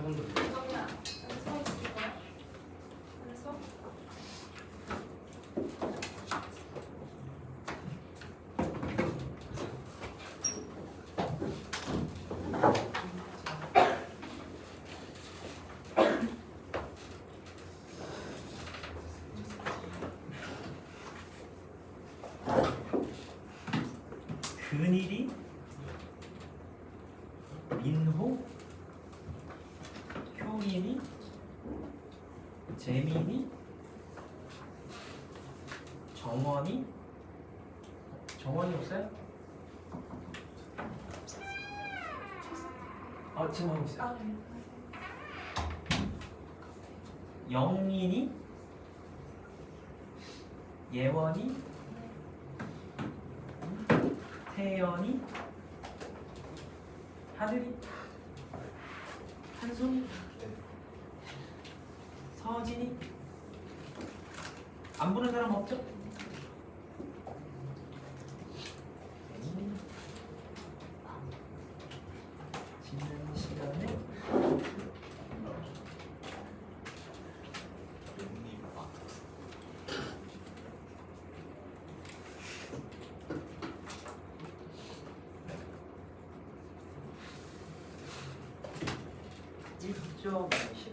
작은 거. 정이야. 서 있을 거야? 그래서 근일이 민호 효인이 재민이 정원이 없어요? 지금 하고 있어요. 아, 네. 영인이 예원이 태연이 하늘이 한송이 서진이 안 보는 사람 없죠? 지난 시간에 점 10.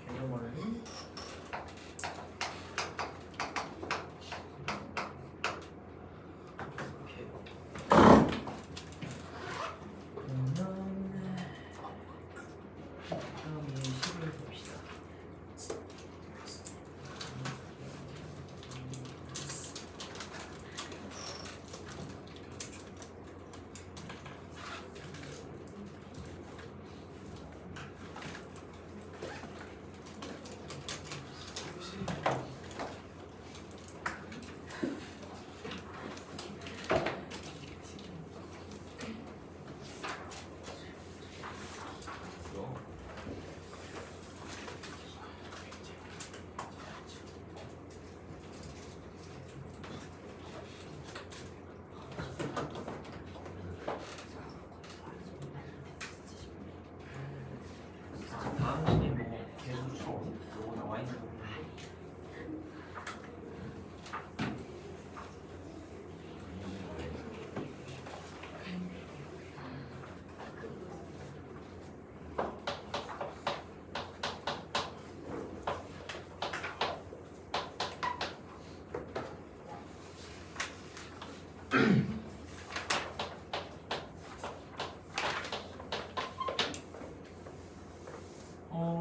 개념원리 다음 시에 뭐 계속 요거 나와 있는 거.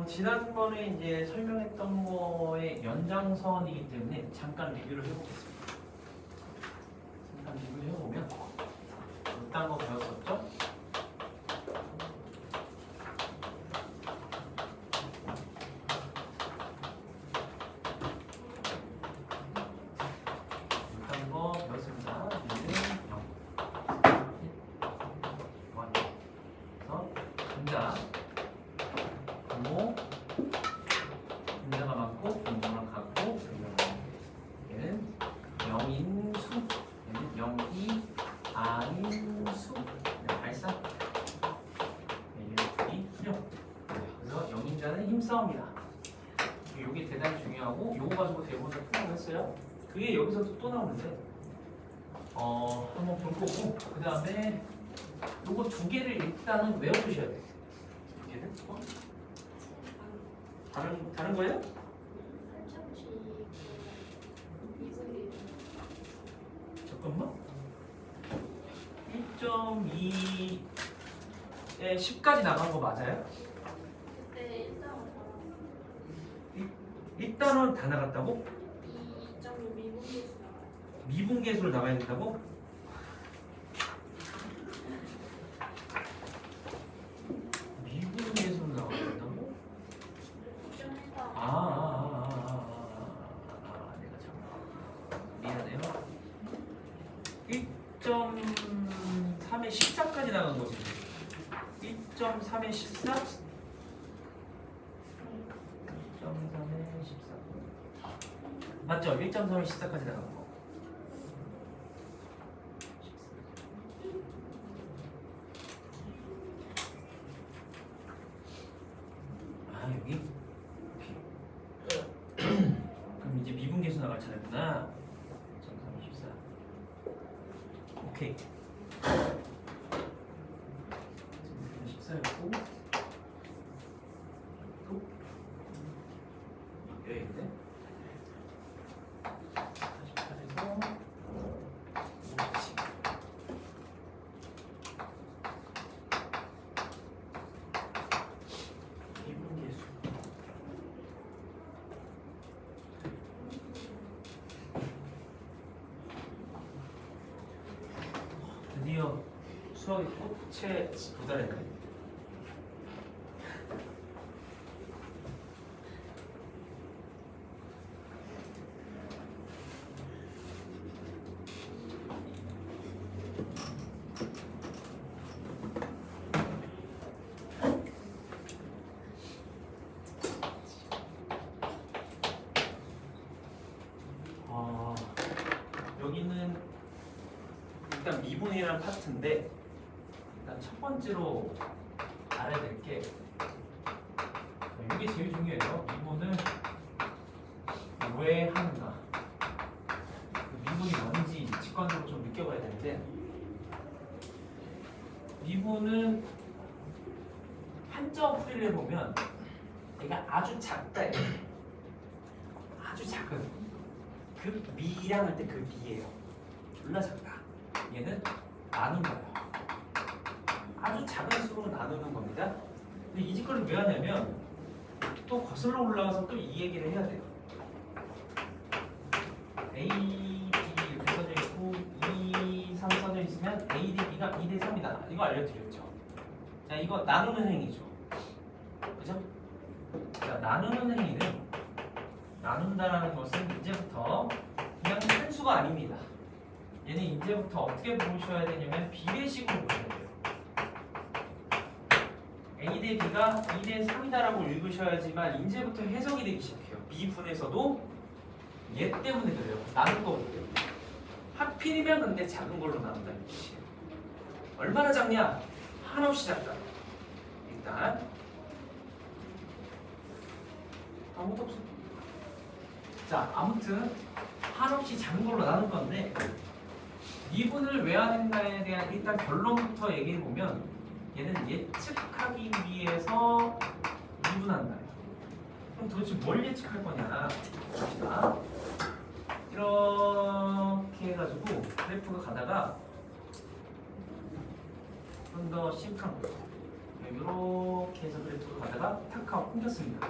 지난번에 이제 설명했던 거의 연장선이기 때문에 잠깐 리뷰를 해보겠습니다. 잠깐 리뷰를 해보면 이딴 거 배웠었죠? 이딴 거 배웠습니다. 이제 0 그래서 분자 분자가 많고 분모랑 같고 얘는 영인수 얘는 영이 아인수 발사 얘는 둘이 수령. 그래서 영인자는 힘싸움이다. 이게 대단히 중요하고 요거 가지고 대본을 풀어냈어요. 그게 여기서도 또 나오는데 한번 볼 거고 그 다음에 요거 두 개를 일단은 외워두셔야 돼요. 두 개를 다른 거예요? 잠깐만. 1.2에 10까지 나간 거 맞아요? 그때 1단원 다 나갔다고? 2.6 미분계수 나와요. 미분계수로 나가야 된다고? 미분계수로 나가야 된다고? 내가 참 미안해요. 1.3에 14까지 나간 거지. 1.3에 14? 맞죠? 1.3이 14까지 나간 거. 아 여기? 오케이. 그럼 이제 미분계수 나갈 차례구나. 1.3이 14. 오케이. 14였고 또 여기인데 48에서 50. 미분계수 드디어 수학의 꽃에 도달했네. 여기는 일단 미분이라는 파트인데 일단 첫 번째로 알아야 될 게 이게 제일 중요해요. 미분을 왜 하는가? 미분이 뭔지 직관적으로 좀 느껴봐야 되는데 미분은 한자어 풀이를 해보면 얘가 아주 작다. 아주 작은 그 미랑 할 때 그 미예요. 졸라 작다. 얘는 나눈 거예요. 아주 작은 수로 나누는 겁니다. 근데 이 직거를 왜 하냐면 또 거슬러 올라가서 또 이 얘기를 해야 돼요. A, B 이렇게 써져 있고 2, 3 써져 있으면 A 대 B가 2 대 3이다. 이거 알려드렸죠. 자, 이거 나누는 행위죠. 그죠? 자, 나누는 행위는 나눈다라는 것은 이제부터 그냥 한 수가 아닙니다. 얘는 이제부터 어떻게 보셔야 되냐면 비례식으로 보셔야 돼요. A 대 B가 2 대 3이다라고 읽으셔야지만 이제부터 해석이 되기 시작해요. B분에서도 얘 때문에 그래요. 나눈 거기 때문에. 하필이면 근데 작은 걸로 나눈다는 뜻이에요. 얼마나 작냐? 한없이 작다. 일단 아무것도 없어. 자, 아무튼 한없이 작은 걸로 나눌 건데 미분을 왜 하는가에 대한 일단 결론부터 얘기해 보면 얘는 예측하기 위해서 미분한다. 그럼 도대체 뭘 예측할 거냐? 봅시다. 이렇게 해가지고 그래프가 가다가 좀 더 심각한 거. 이렇게 해서 그래프가 가다가 탁 하고 끊겼습니다.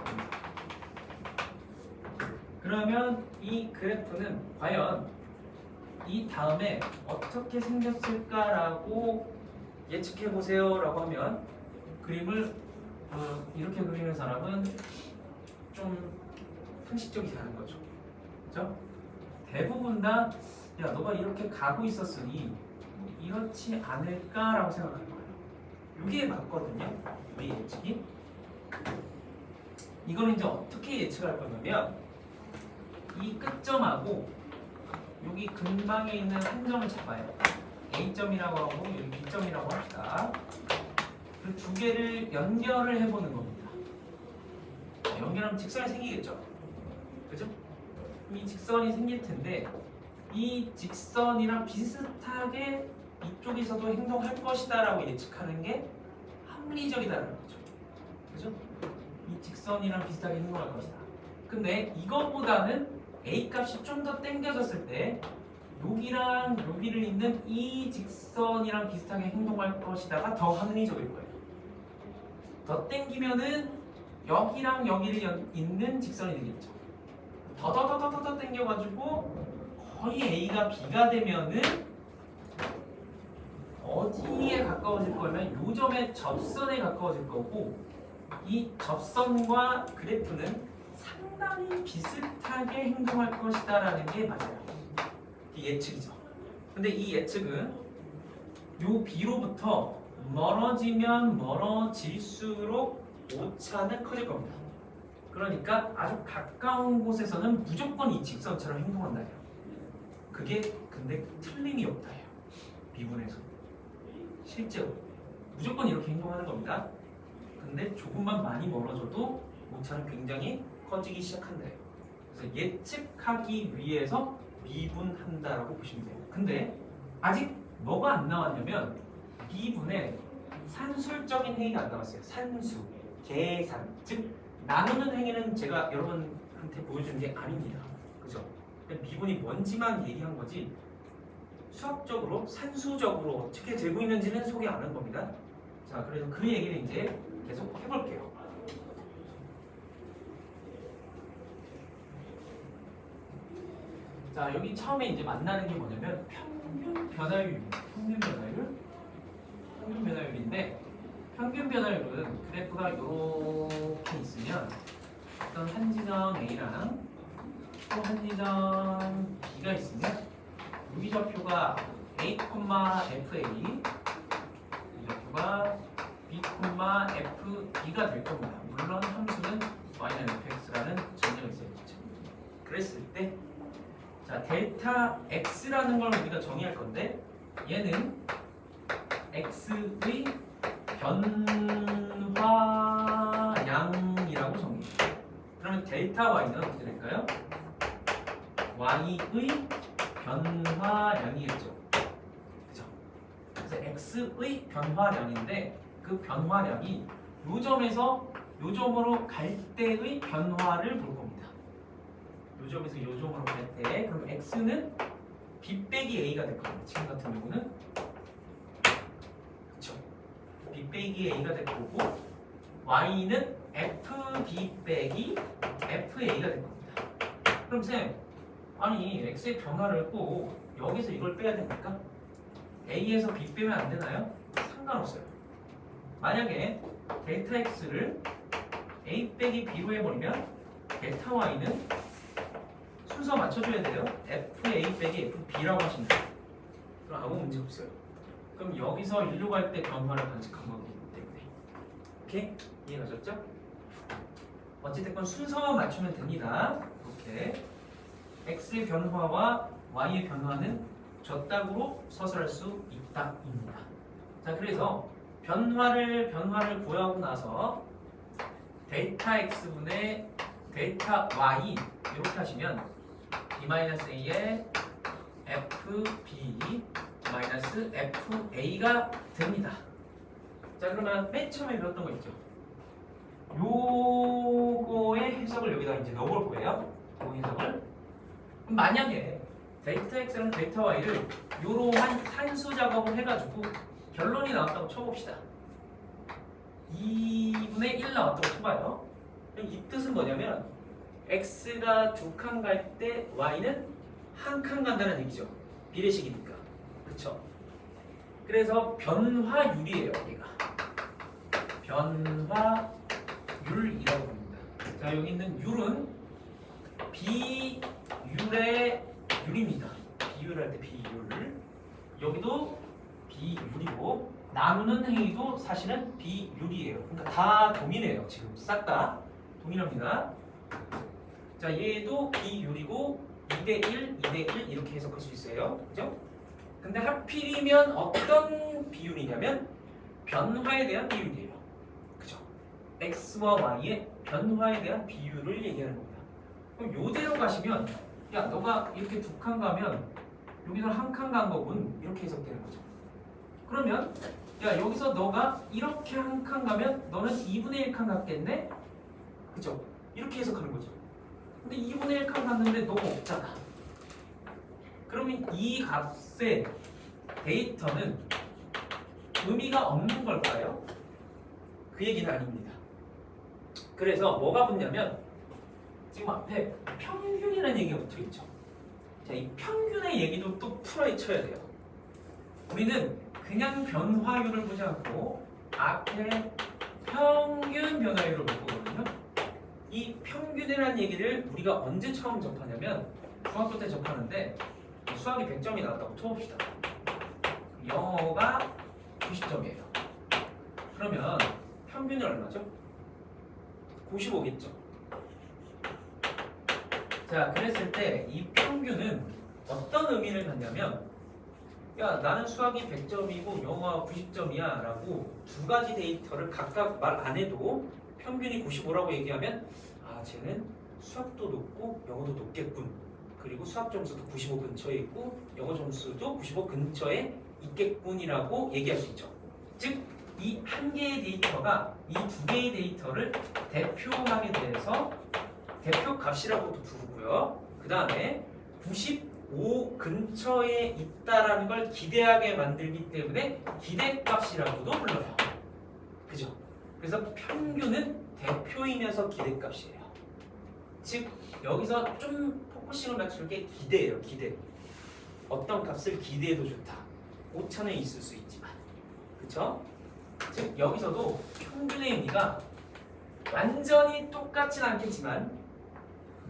그러면 이 그래프는 과연 이 다음에 어떻게 생겼을까라고 예측해 보세요 라고 하면 그림을 이렇게 그리는 사람은 좀 상식적이지 않은 거죠. 그죠? 대부분 다 야, 너가 이렇게 가고 있었으니 이렇지 않을까라고 생각할 거예요. 이게 맞거든요. 우리 예측이. 이걸 이제 어떻게 예측할 거냐면 이 끝점하고 여기 근방에 있는 한 점을 잡아요. A점이라고 하고 여기 B점이라고 합시다. 그 두 개를 연결을 해보는 겁니다. 연결하면 직선이 생기겠죠. 그죠? 이 직선이 생길 텐데 이 직선이랑 비슷하게 이쪽에서도 행동할 것이다 라고 예측하는 게 합리적이다라는 거죠. 그죠? 이 직선이랑 비슷하게 행동할 것이다. 근데 이것보다는 A 값이 좀 더 당겨졌을 때 여기랑 여기를 잇는 이 직선이랑 비슷하게 행동할 것이다가 더 합리적일 거예요. 더 당기면은 여기랑 여기를 잇는 직선이 되겠죠. 더 당겨가지고 거의 A가 B가 되면은 어디에 가까워질 거냐면 요 점의 접선에 가까워질 거고 이 접선과 그래프는 상당히 비슷하게 행동할 것이다 라는 게 맞아요. 이게 예측이죠. 근데 이 예측은 요 B로부터 멀어지면 멀어질수록 오차는 커질 겁니다. 그러니까 아주 가까운 곳에서는 무조건 이 직선처럼 행동한다 해요. 그게 근데 틀림이 없다 해요. 미분에서 실제로 무조건 이렇게 행동하는 겁니다. 근데 조금만 많이 멀어져도 오차는 굉장히 커지기 시작한다 해요. 그래서 예측하기 위해서 미분한다라고 보시면 돼요. 근데 아직 뭐가 안 나왔냐면 미분에 산술적인 행위가 안 나왔어요. 산수, 계산, 즉 나누는 행위는 제가 여러분한테 보여준 게 아닙니다. 그죠? 미분이 뭔지만 얘기한 거지 수학적으로, 산수적으로 어떻게 되고 있는지는 소개 안 한 겁니다. 자, 그래서 그 얘기를 이제 계속 해볼게요. 자, 여기 처음에 이제 만나는 게 뭐냐면 평균 변화율입니다. 평균 변화율인데 평균 변화율은 그래프가 이렇게 있으면 어떤 한 지점 A랑 또 한 지점 B가 있으면 유기좌표가 A, FA, 유기좌표가 B, FB가 될 겁니다. 물론 함수는 y는 fx라는 전제가 있어야겠죠. 그랬을 때 자, 델타 x라는 걸 우리가 정의할 건데 얘는 x의 변화량이라고 정의해요. 그러면 델타 y는 어떻게 될까요? y의 변화량이겠죠. 그죠? 그래서 x의 변화량인데 그 변화량이 요 점에서 요 점으로 갈 때의 변화를 볼 겁니다. 요 점에서 요 점으로 갈 때 그럼 x는 b 빼기 a가 될 겁니다. 지금 같은 경우는 그렇죠. b 빼기 a가 될 거고 y는 fb 빼기 fa가 될 겁니다. 그럼 쌤, 아니 x의 변화를 꼭 여기서 이걸 빼야 됩니까? a에서 b 빼면 안 되나요? 상관없어요. 만약에 델타 x를 a 빼기 b로 해버리면 델타 y는 순서 맞춰줘야 돼요. fa 빼기 fb라고 하시면 돼요. 그럼 아무 문제 없어요. 그럼 여기서 1로 갈 때 변화를 관측한 거기 때문에 오케이? 이해가셨죠? 어찌됐건 순서만 맞추면 됩니다. 이렇게 x의 변화와 y의 변화는 젖닥으로 서술할 수 있다입니다. 자, 그래서 변화를 구하고 나서 델타 x분의 델타 y 이렇게 하시면 b-a의 fb-fa가 됩니다. 자, 그러면 맨 처음에 배웠던 거 있죠? 요거의 해석을 여기다 이제 넣어볼 거예요. 그 해석을. 만약에 델타 x랑 델타 y를 이러한 산수 작업을 해가지고 결론이 나왔다고 쳐봅시다. 2분의 1 나왔다고 쳐봐요. 이 뜻은 뭐냐면 x가 2칸 갈 때 y는 1칸 간다는 얘기죠. 비례식이니까. 그렇죠? 그래서 변화율이에요. 얘가 변화율이라고 합니다. 자, 여기 있는 율은 비율의 율입니다. 비율할 때 비율. 여기도 비율이고 나누는 행위도 사실은 비율이에요. 그러니까 다 동일해요. 지금 싹 다 동일합니다. 자, 얘도 비율이고 2대1, 2대1 이렇게 해석할 수 있어요. 그죠? 근데 하필이면 어떤 비율이냐면 변화에 대한 비율이에요. 그죠? x와 y의 변화에 대한 비율을 얘기하는 겁니다. 그럼 요대로 가시면 야, 너가 이렇게 2칸 가면 여기서 1칸 간 거군. 이렇게 해석되는 거죠. 그러면 야, 여기서 너가 이렇게 1칸 가면 너는 2분의 1칸 갔겠네? 그죠? 이렇게 해석하는 거죠. 근데 2분의 1칸 갔는데 너가 없잖아. 그러면 이 값의 데이터는 의미가 없는 걸까요? 그 얘기는 아닙니다. 그래서 뭐가 붙냐면 지금 앞에 평균이라는 얘기가 붙어 있죠. 자, 이 평균의 얘기도 또 풀어헤쳐야 돼요. 우리는 그냥 변화율을 보지 않고 앞에 평균 변화율을 볼 거거든요. 이 평균이라는 얘기를 우리가 언제 처음 접하냐면 중학교 때 접하는데 수학이 100점이 나왔다고 쳐봅시다. 영어가 90점이에요. 그러면 평균이 얼마죠? 95겠죠. 자, 그랬을 때 이 평균은 어떤 의미를 갖냐면, 야, 나는 수학이 100점이고 영어가 90점이야 라고 두 가지 데이터를 각각 말 안 해도 평균이 95라고 얘기하면, 아, 쟤는 수학도 높고 영어도 높겠군. 그리고 수학 점수도 95 근처에 있고 영어 점수도 95 근처에 있겠군이라고 얘기할 수 있죠. 즉, 이 한 개의 데이터가 이 두 개의 데이터를 대표하게 돼서 대표 값이라고도 부르고요. 그 다음에 95 근처에 있다라는 걸 기대하게 만들기 때문에 기대값이라고도 불러요. 그죠? 그래서 평균은 대표이면서 기대값이에요. 즉, 여기서 좀 포커싱을 맞출 게 기대예요. 기대. 어떤 값을 기대해도 좋다. 오차는 있을 수 있지만. 그쵸? 즉, 여기서도 평균의 의미가 완전히 똑같진 않겠지만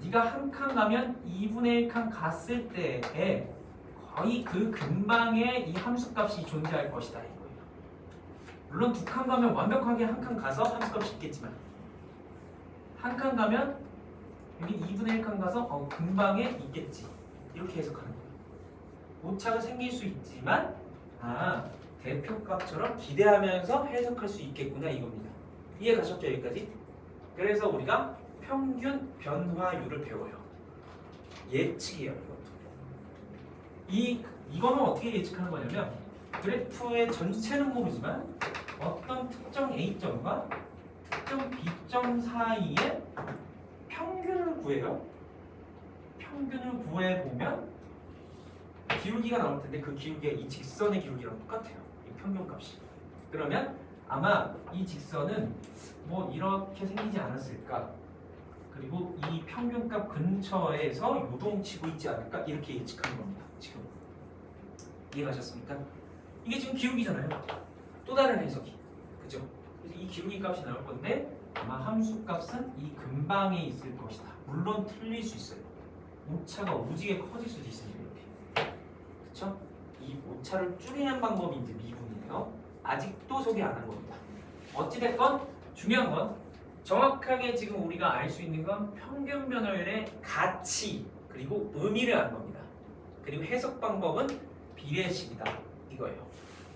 네가 한 칸 가면 2분의 1칸 갔을 때에 거의 그 근방에 이 함수값이 존재할 것이다 이거예요. 물론 두 칸 가면 완벽하게 한 칸 가서 함수값이 있겠지만 한 칸 가면 여기 2분의 1칸 가서 근방에 있겠지. 이렇게 해석하는 거예요. 오차가 생길 수 있지만 대표값처럼 기대하면서 해석할 수 있겠구나 이겁니다. 이해 가셨죠 여기까지? 그래서 우리가 평균 변화율을 배워요. 예측이에요. 이거는 어떻게 예측하는 거냐면 그래프의 전체는 모르지만 어떤 특정 A점과 특정 B점 사이에 평균을 구해요. 평균을 구해보면 기울기가 나올 텐데 그 기울기가 이 직선의 기울기랑 똑같아요. 이 평균값이. 그러면 아마 이 직선은 뭐 이렇게 생기지 않았을까? 그리고 이 평균값 근처에서 요동치고 있지 않을까? 이렇게 예측하는 겁니다. 지금 이해가셨습니까? 이게 지금 기울기잖아요. 또 다른 해석이. 그죠? 그래서 이 기울기 값이 나올 건데 아마 함수 값은 이 근방에 있을 것이다. 물론 틀릴 수 있어요. 오차가 오지게 커질 수도 있어요. 이렇게. 그쵸? 이 오차를 줄이는 방법이 이제 미분이에요. 아직도 소개 안 한 겁니다. 어찌됐건 중요한 건 정확하게 지금 우리가 알 수 있는 건 평균 변화율의 가치 그리고 의미를 아는 겁니다. 그리고 해석 방법은 비례식이다 이거예요.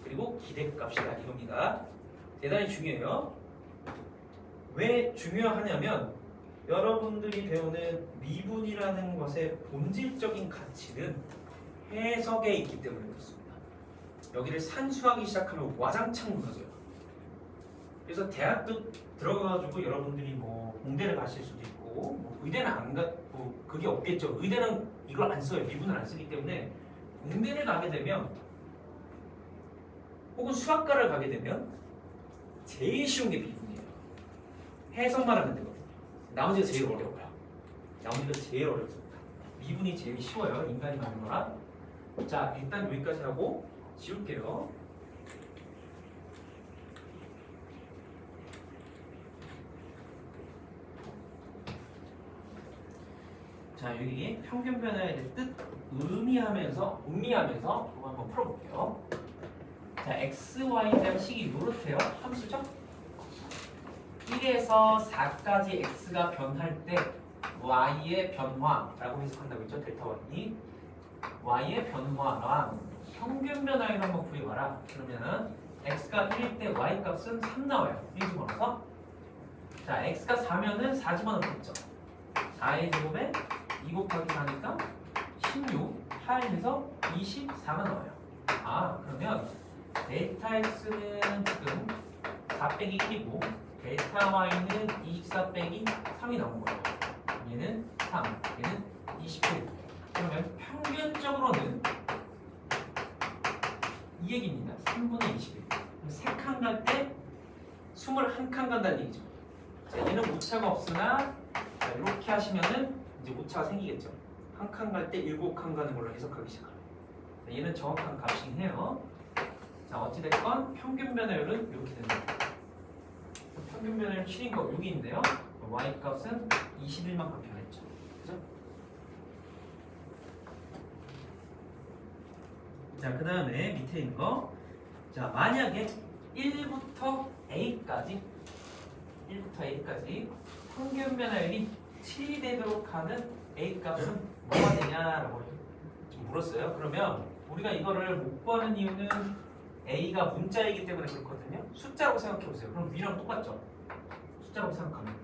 그리고 기대값이다 이겁니다. 대단히 중요해요. 왜 중요하냐면 여러분들이 배우는 미분이라는 것의 본질적인 가치는 해석에 있기 때문에 그렇습니다. 여기를 산수하기 시작하면 와장창 무너져요. 그래서 대학도 들어가가지고 여러분들이 뭐 공대를 가실 수도 있고 뭐 의대는 안 가, 뭐 그게 없겠죠. 의대는 이걸 안 써요. 미분을 안 쓰기 때문에 공대를 가게 되면 혹은 수학과를 가게 되면 제일 쉬운 게 미분이에요. 해석만 하면 되거든요. 나머지가 제일 어려워요. 나머지가 제일 어렵습니다. 미분이 제일 쉬워요. 인간이 만든 거라. 자, 일단 여기까지 하고 지울게요. 자, 여기 평균 변화의 뜻 음미하면서 그거 한번 풀어볼게요. 자, x, y 대한 식이 이렇게요. 함수죠? 1에서 4까지 x가 변할 때 y의 변화라고 해석한다고 했죠. 델타 y이 y의 변화랑 평균 변화율 한번 구해봐라. 그러면은 x가 1일 때 y 값은 3 나와요. 1 집어넣어서 자, x가 4면은 4 집어넣겠죠. 4의 제곱에 2 곱하기 4니까 16, 8에서 24가 나와요. 그러면 델타 x는 지금 4 빼기 1이고 델타 y는 24 빼기 3이 나온 거예요. 얘는 3, 얘는 21. 그러면 평균적으로는 이 얘기입니다. 3분의 21. 3칸 갈 때 21칸 간다는 얘기죠. 자, 얘는 오차가 없으나 자, 이렇게 하시면은 이제 오차가 생기겠죠. 한 칸 갈 때 7칸 가는 걸로 해석하기 시작합니다. 자, 얘는 정확한 값이긴 해요. 자, 어찌됐건 평균 변화율은 이렇게 됩니다. 평균 변화율 7인 거 여기 있는데요. y 값은 21만큼 변했죠. 그죠? 자, 그 다음에 밑에 있는 거. 자, 만약에 1부터 A까지 평균 변화율이 7이 되도록 하는 A 값은 뭐가 되냐라고 좀 물었어요. 그러면 우리가 이거를 못 구하는 이유는 A가 문자이기 때문에 그렇거든요. 숫자라고 생각해 보세요. 그럼 위랑 똑같죠? 숫자라고 생각하면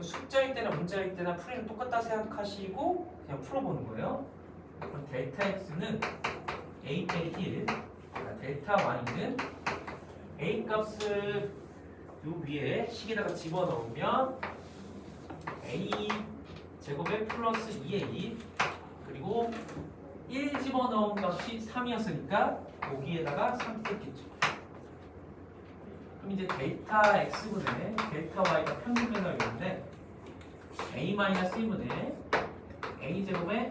숫자일 때나 문자일 때나 풀이는 똑같다 생각하시고 그냥 풀어보는 거예요. 그럼 델타 X는 A 빼기 1, 델타 Y는 A 값을 요 위에 식에다가 집어넣으면 A 제곱에 플러스 2A 그리고 1 집어넣은 값이 3이었으니까 여기에다가 3 뺐겠죠. 그럼 이제 델타 X분의 델타 Y가 평균 변화율인데 A-1분의 A 제곱에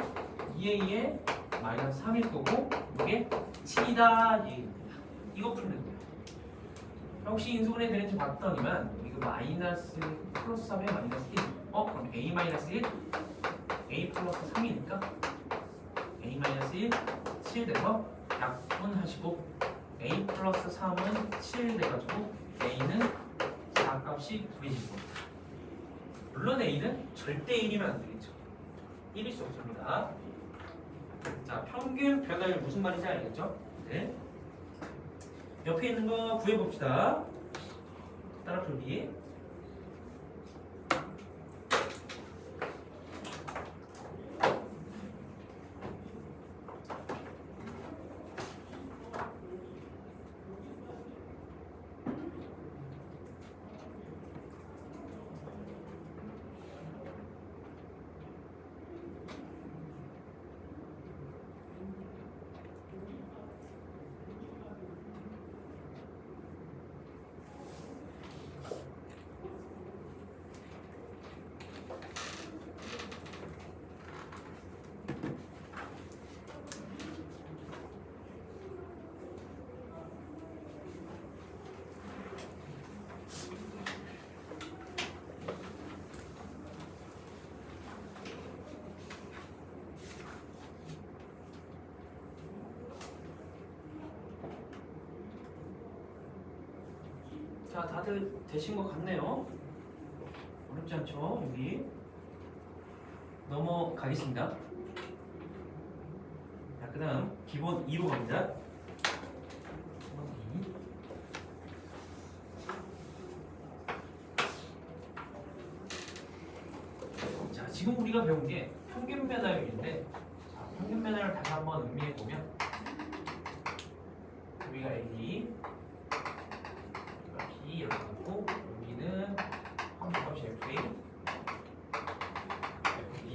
2A의 마이너스 3일 거고 이게 7이다 얘기입니다. 이거 풀면 돼요. 혹시 인수분해 되는지 봤더니만 이거 마이너스 플러스 3에 마이너스 1 그럼 A 마이너스 1 A 플러스 3이니까 A 마이너스 1 7 돼서 약분하시고 A 플러스 3은 7 돼가지고 A는 4값이 구해질 겁니다. 물론 A는 절대 1이면 안 되겠죠. 1일 수 없습니다. 자, 평균 변화율 무슨 말인지 알겠죠? 네. 옆에 있는 거 구해봅시다. 따라 풀기. 자, 다들 되신 것 같네요. 어렵지 않죠? 여기 넘어가겠습니다. 자, 그 다음 기본 2로 갑니다. 기본 2. 자, 지금 우리가 배운 게 평균 변화율인데, 자, 평균 변화율을 다시 한번 음미해 보면 우리가 A 이렇게 하고 여기는 함수값이 FA, FB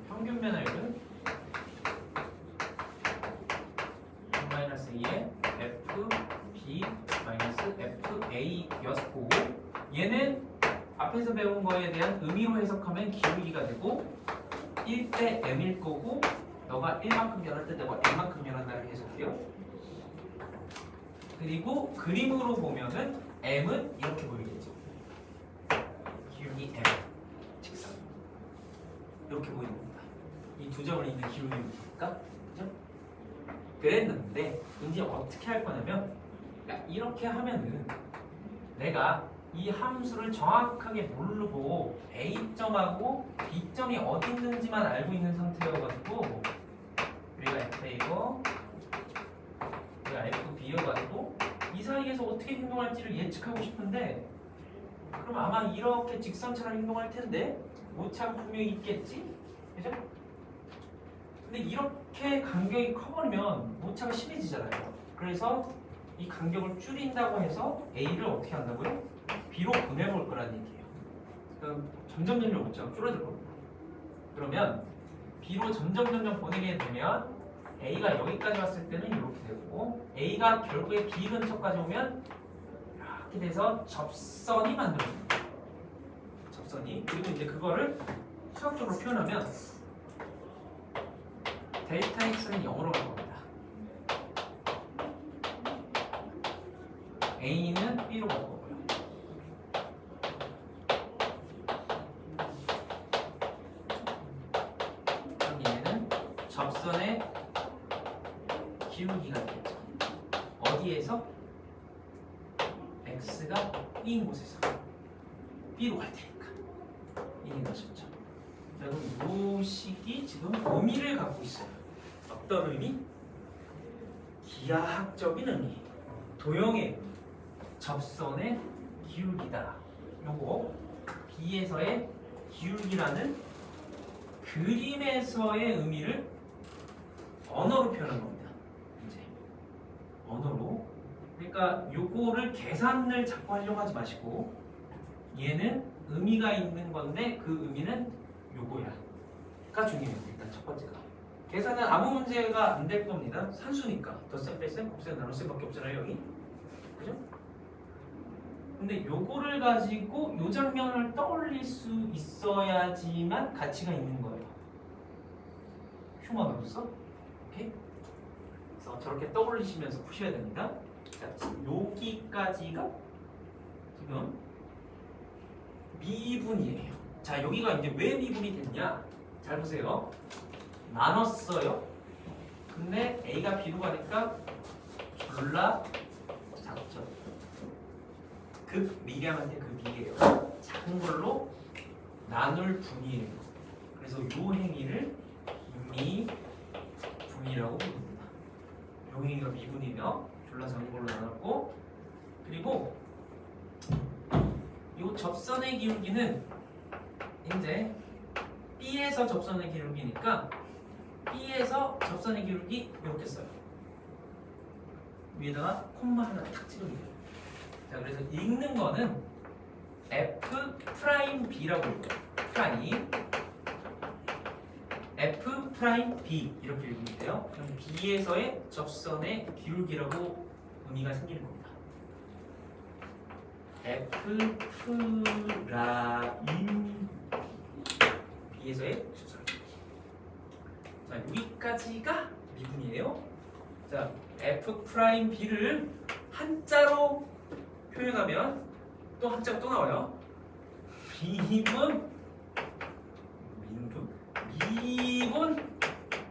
평균 변화율은 1-2의 FB 마이너스 FA였고 얘는 앞에서 배운 거에 대한 의미로 해석하면 기울기가 되고 1대 M일 거고 너가 1만큼 변할 때 내가 M만큼 변한다는 해석이요. 그리고 그림으로 보면은 M은 이렇게 보이겠죠. 기울기 M 직선 이렇게 보이는 겁니다. 이 두 점을 있는 기울기니까 그죠? 그랬는데 이제 어떻게 할 거냐면 이렇게 하면은 내가 이 함수를 정확하게 모르고 A점하고 B점이 어디 있는지만 알고 있는 상태여가지고 우리가 FA고 우리가 FB여가지고 이 사이에서 어떻게 행동할지를 예측하고 싶은데 그럼 아마 이렇게 직선처럼 행동할 텐데 오차가 분명히 있겠지? 그죠? 근데 이렇게 간격이 커버리면 오차가 심해지잖아요. 그래서 이 간격을 줄인다고 해서 A를 어떻게 한다고요? B로 보내볼 거라는 얘기예요. 그럼 점점 오차가 줄어들 겁니다. 그러면 B로 점점 보내게 되면 A가 여기까지 왔을 때는 이렇게 되고 A가 결국에 B 근처까지 오면 이렇게 돼서 접선이 만들어집니다. 접선이. 그리고 이제 그거를 수학적으로 표현하면 델타 X는 0으로 갈 겁니다. A는 B로 갈 거고요. 그럼 얘는 접선의 기울기가 되겠죠. 어디에서? X가 B인 곳에서 B로 갈 테니까 인이 나셨죠. 자, 그럼 이 식이 지금 의미를 갖고 있어요. 어떤 의미? 기하학적인 의미. 도형의 접선의 기울기다. 요거 B에서의 기울기라는 그림에서의 의미를 언어로 표현한 겁니다. 이제 언어로. 그러니까 요거를 계산을 자꾸 하려고 하지 마시고 얘는 의미가 있는 건데 그 의미는 요거야가 중요해요. 일단 첫 번째가 계산은 아무 문제가 안 될 겁니다. 산수니까 덧셈, 뺄셈, 곱셈, 나눗셈밖에 없잖아요 여기. 그죠? 근데 요거를 가지고 요 장면을 떠올릴 수 있어야지만 가치가 있는 거예요. 휴먼으로서. 오케이? 그래서 저렇게 떠올리시면서 푸셔야 됩니다. 자, 여기까지가 지금 미분이에요. 자, 여기가 이제 왜 미분이 됐냐? 잘 보세요. 나눴어요. 근데 A가 B로 가니까 졸라 작죠. 극미량한테 극이에요. 작은 걸로 나눌 분이에요. 그래서 요 행위를 미분이라고 부릅니다. 요 행위가 미분이며 졸라 작은 걸로 나눴고, 그리고 요 접선의 기울기는 이제 B에서 접선의 기울기니까 B에서 접선의 기울기 이렇게 써요. 위에다가 콤마 하나 탁 찍으면 돼요. 자, 그래서 읽는 거는 F'B라고 읽어요. 프라임 F'B 이렇게 읽으면 돼요. 그럼 B에서의 접선의 기울기라고 의미가 생기는 겁니다. F'B B에서의 접선. 자, 여기까지가 미분이에요. 자, F'B를 한자로 표현하면 또 한자가 또 나와요. 미분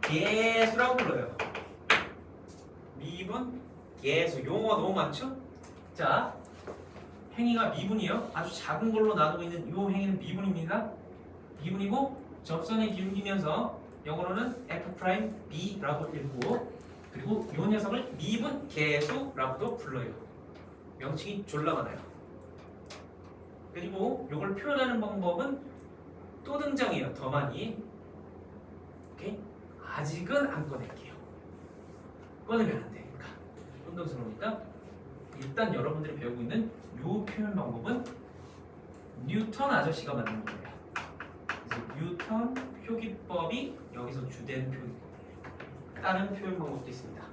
계수라고 불러요. 미분 계수. 용어 너무 많죠? 자, 행위가 미분이에요. 아주 작은 걸로 나누고 있는 이 행위는 미분입니다. 미분이고 접선의 기울기면서 영어로는 F'B라고 읽고, 그리고 이 녀석을 미분 계수라고도 불러요. 명칭이 졸라 많아요. 그리고 이걸 표현하는 방법은 또 등장해요. 더 많이. 오케이? 아직은 안 꺼낼게요. 꺼내면 안 되니까. 혼동스러우니까. 일단 여러분들이 배우고 있는 이 표현 방법은 뉴턴 아저씨가 만든 거예요. 그래서 뉴턴 표기법이 여기서 주된 표기법이에요. 다른 표현 방법도 있습니다.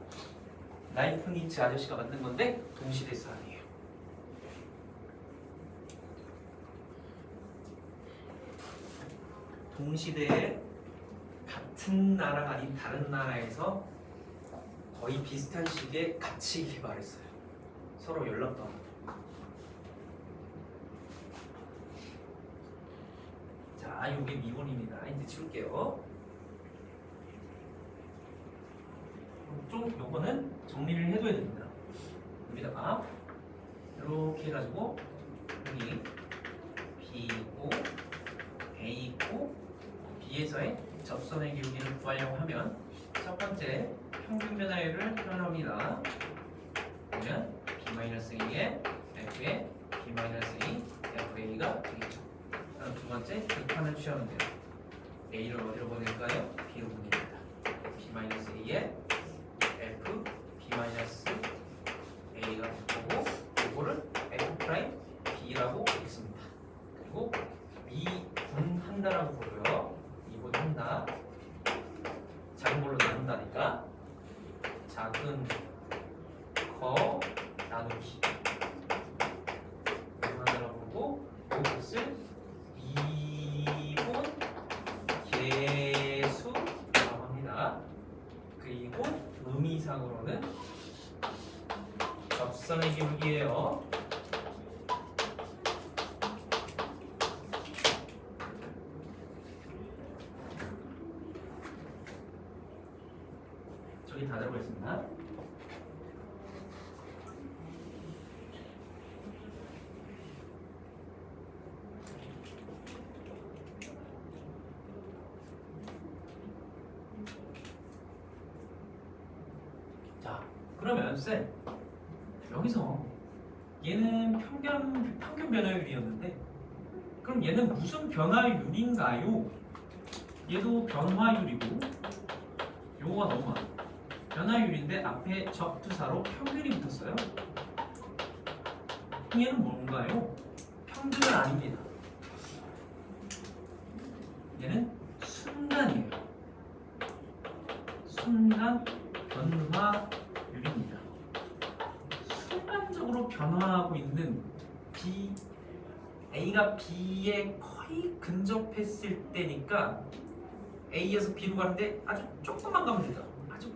라이프니츠 아저씨가 만든 건데 동시대 사람이에요. 동시대에 같은 나라가 아닌 다른 나라에서 거의 비슷한 시기에 같이 개발했어요. 서로 연락도 안 하고. 자, 요게 미분입니다. 이제 지울게요. 좀 요거는 정리를 해둬야 됩니다. 여기다가 이렇게 해가지고 여기 B 있고 A 있고 B에서의 접선의 기울기를 구하려고 하면 첫 번째 평균 변화율을 표현합니다. 그러면 B-A에 F에 B-A FA가 되겠죠. 그럼 두 번째 극한을 취하면 돼요. A를 어디로 보낼까요? B로 보냅니다. B-A에 F, B-A가 되고 이거를 F'B라고 읽습니다. 그리고 미분한다라고 부르고요. 미분한다. 작은 걸로 나눈다니까 작은 거 나누기 미분한다라고 부르고 이것을 미분 계수라고 합니다. 그리고 의미상으로는 접선의 기울기예요. 저기 다 들어가 있습니다. 그러면 쌤 여기서 얘는 평균 변화율이었는데 그럼 얘는 무슨 변화율인가요? 얘도 변화율이고 요거가 너무 많아. 변화율인데 앞에 접두사로 평균이 붙었어요. 얘는 뭔가요? 평균은 아닙니다. 얘는 순간이에요. 순간 변화율입니다. 순간적으로 변화하고 있는 A가 B에 거의 근접했을 때니까 A에서 B로 가는데 아주 조금만 가면 되죠. 아주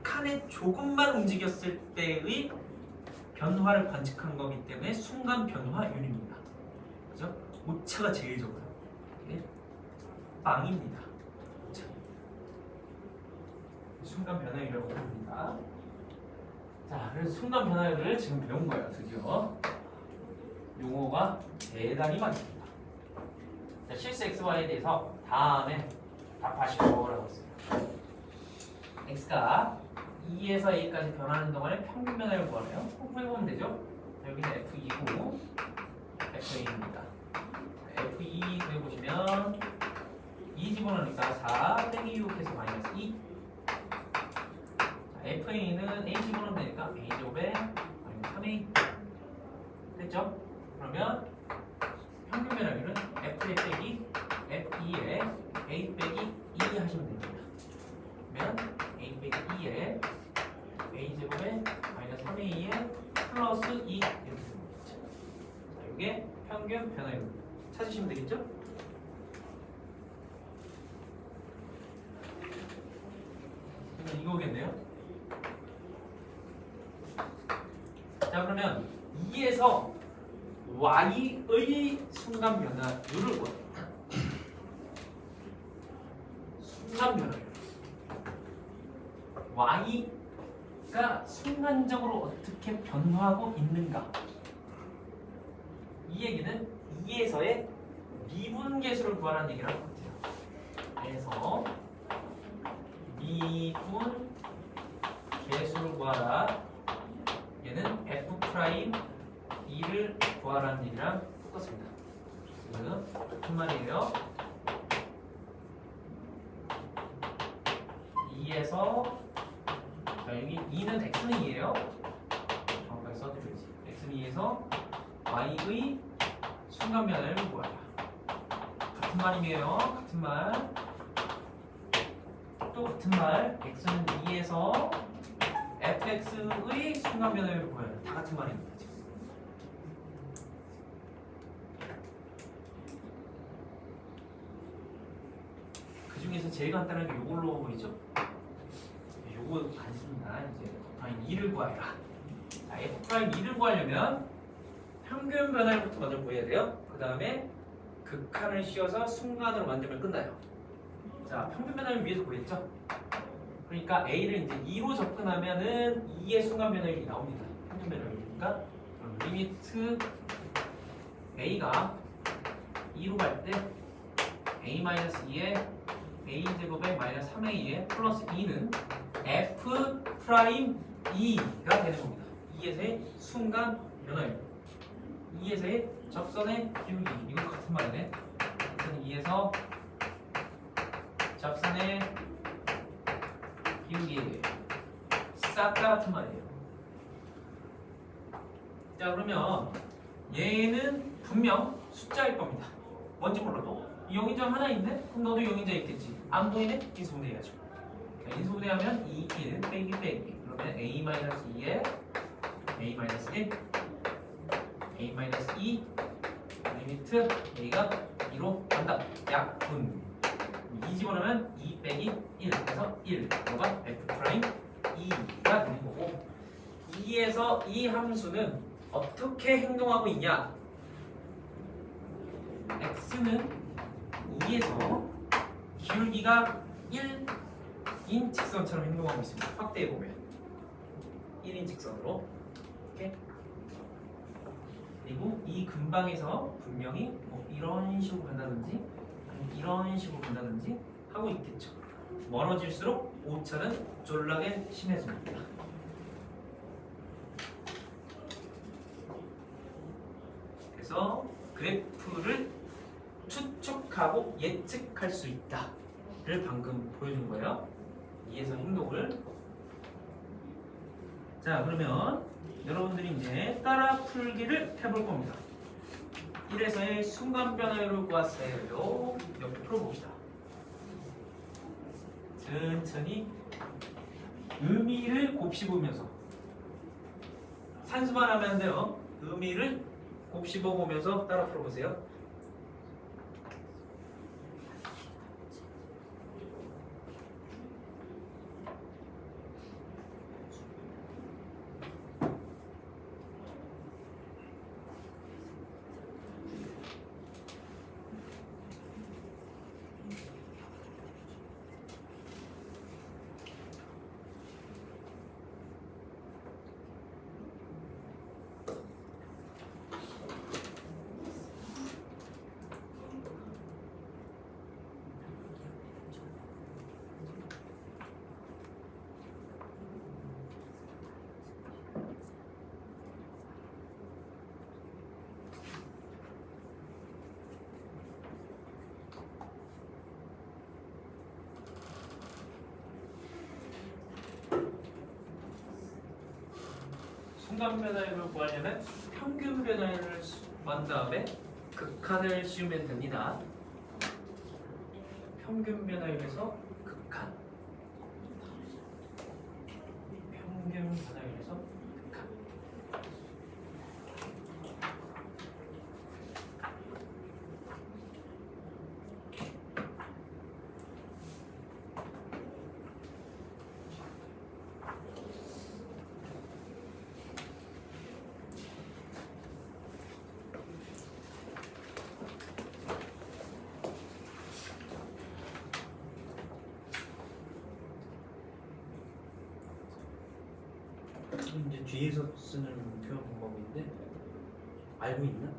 극한에 조금만 움직였을 때의 변화를 관측한 거기 때문에 순간 변화율입니다. 그죠? 오차가 제일 적어요. 이게 빵입니다. 오차. 순간 변화율이라고 합니다. 자, 그래서 순간 변화율을 지금 배운 거예요. 드디어. 용어가 대단히 많습니다. 자, 실수 XY에 대해서 다음에 답하시고라고 했습니다. X가 2에서 A까지 변하는 동안에 평균 변화율 구하래요. 해보면 되죠? 여기는 F2고 F2입니다. F2 구해보시면 2 집어넣으니까 4 빼기 6 해서 마이너스 2. FA는 A 집어넣으면 되니까 A 제곱에 마이너스 3A 됐죠? 그러면 평균 변화율은 FA 빼기 F2에 A 빼기 2 하시면 됩니다. 그러면 A 빼기 2에 A 제곱에 마이너스 3A에 플러스 2 이렇게 됩니다. 자, 이게 평균 변화율 찾으시면 되겠죠? 이거겠네요. 자, 그러면 2에서 Y의 순간 변화율을 구해요. 순간 변화율. Y가 순간적으로 어떻게 변화하고 있는가? 이 얘기는 2에서의 미분계수를 구하라는 얘기를 할 것 같아요. 그래서 미분 계수를 구하라. 얘는 F'2를 구하라는 얘기랑 똑같습니다. 지금 같은 말이에요. 2에서 자, 여기 2는 X는 2예요. 정확하게 써드려야지. X는 2에서 Y의 순간 변화를 구하라. 같은 말이에요. 같은 말. 또 같은 말. X는 2에서 fx의 순간 변화율을 구해라. 다 같은 말입니다. 지금. 그 중에서 제일 간단한 게 이걸로 보이죠? 요거 간습니다. 이제 F'2를 구하라. 자, F'2를 구하려면 평균 변화율부터 먼저 구해야 돼요. 그 다음에 극한을 씌워서 순간으로 만들면 끝나요. 자, 평균 변화율 위에서 구했죠? 그러니까 A를 이제 2로 접근하면은 2의 순간 변화율이 나옵니다. 평균 변화율이니까 그럼 리미트 A가 2로 갈 때 A-2에 A 제곱에 마이너스 3A에 플러스 2는 F'2가 되는 겁니다. 2에서의 순간 변화율. 2에서의 접선의 기울기. 이거 같은 말이네. 그래서 2에서 접선의 기울기 싹 다 같은 말이에요. 자, 그러면 얘는 분명 숫자일 겁니다. 뭔지 몰라도 영인자 하나 있네? 그럼 너도 영인자 있겠지. 안 보이네? 인수분해해야죠. 인수분해하면 2, 1 빼기 빼기. 그러면 A-2에 A-1 A-2 리미트 A가 2로 간다. 약분 2 집어넣으면 2 빼기 1 해서 1 이거가 F'2가 되는 거고 2에서 이 함수는 어떻게 행동하고 있냐? X는 2에서 기울기가 1인 직선처럼 행동하고 있습니다. 확대해보면 1인 직선으로 이렇게. 그리고 이 근방에서 분명히 뭐 이런 식으로 간다든지 아니면 이런 식으로 간다든지 하고 있겠죠. 멀어질수록 오차는 졸라게 심해집니다. 그래서 그래프를 추측하고 예측할 수 있다를 방금 보여준 거예요. 이해성 행동을. 자, 그러면 여러분들이 이제 따라 풀기를 해볼 겁니다. 1에서의 순간 변화율을 구하세요. 옆에 풀어봅시다. 천천히 의미를 곱씹으면서 산수만 하면 안 돼요. 의미를 곱씹어 보면서 따라 풀어보세요. 순간 변화율을 구하려면 평균 변화율을 구한 다음에 극한을 씌우면 됩니다. 평균 변화율에서 극한. 평균 변화율에서 극한. 이제 뒤에서 쓰는 표현 방법인데 알고 있나?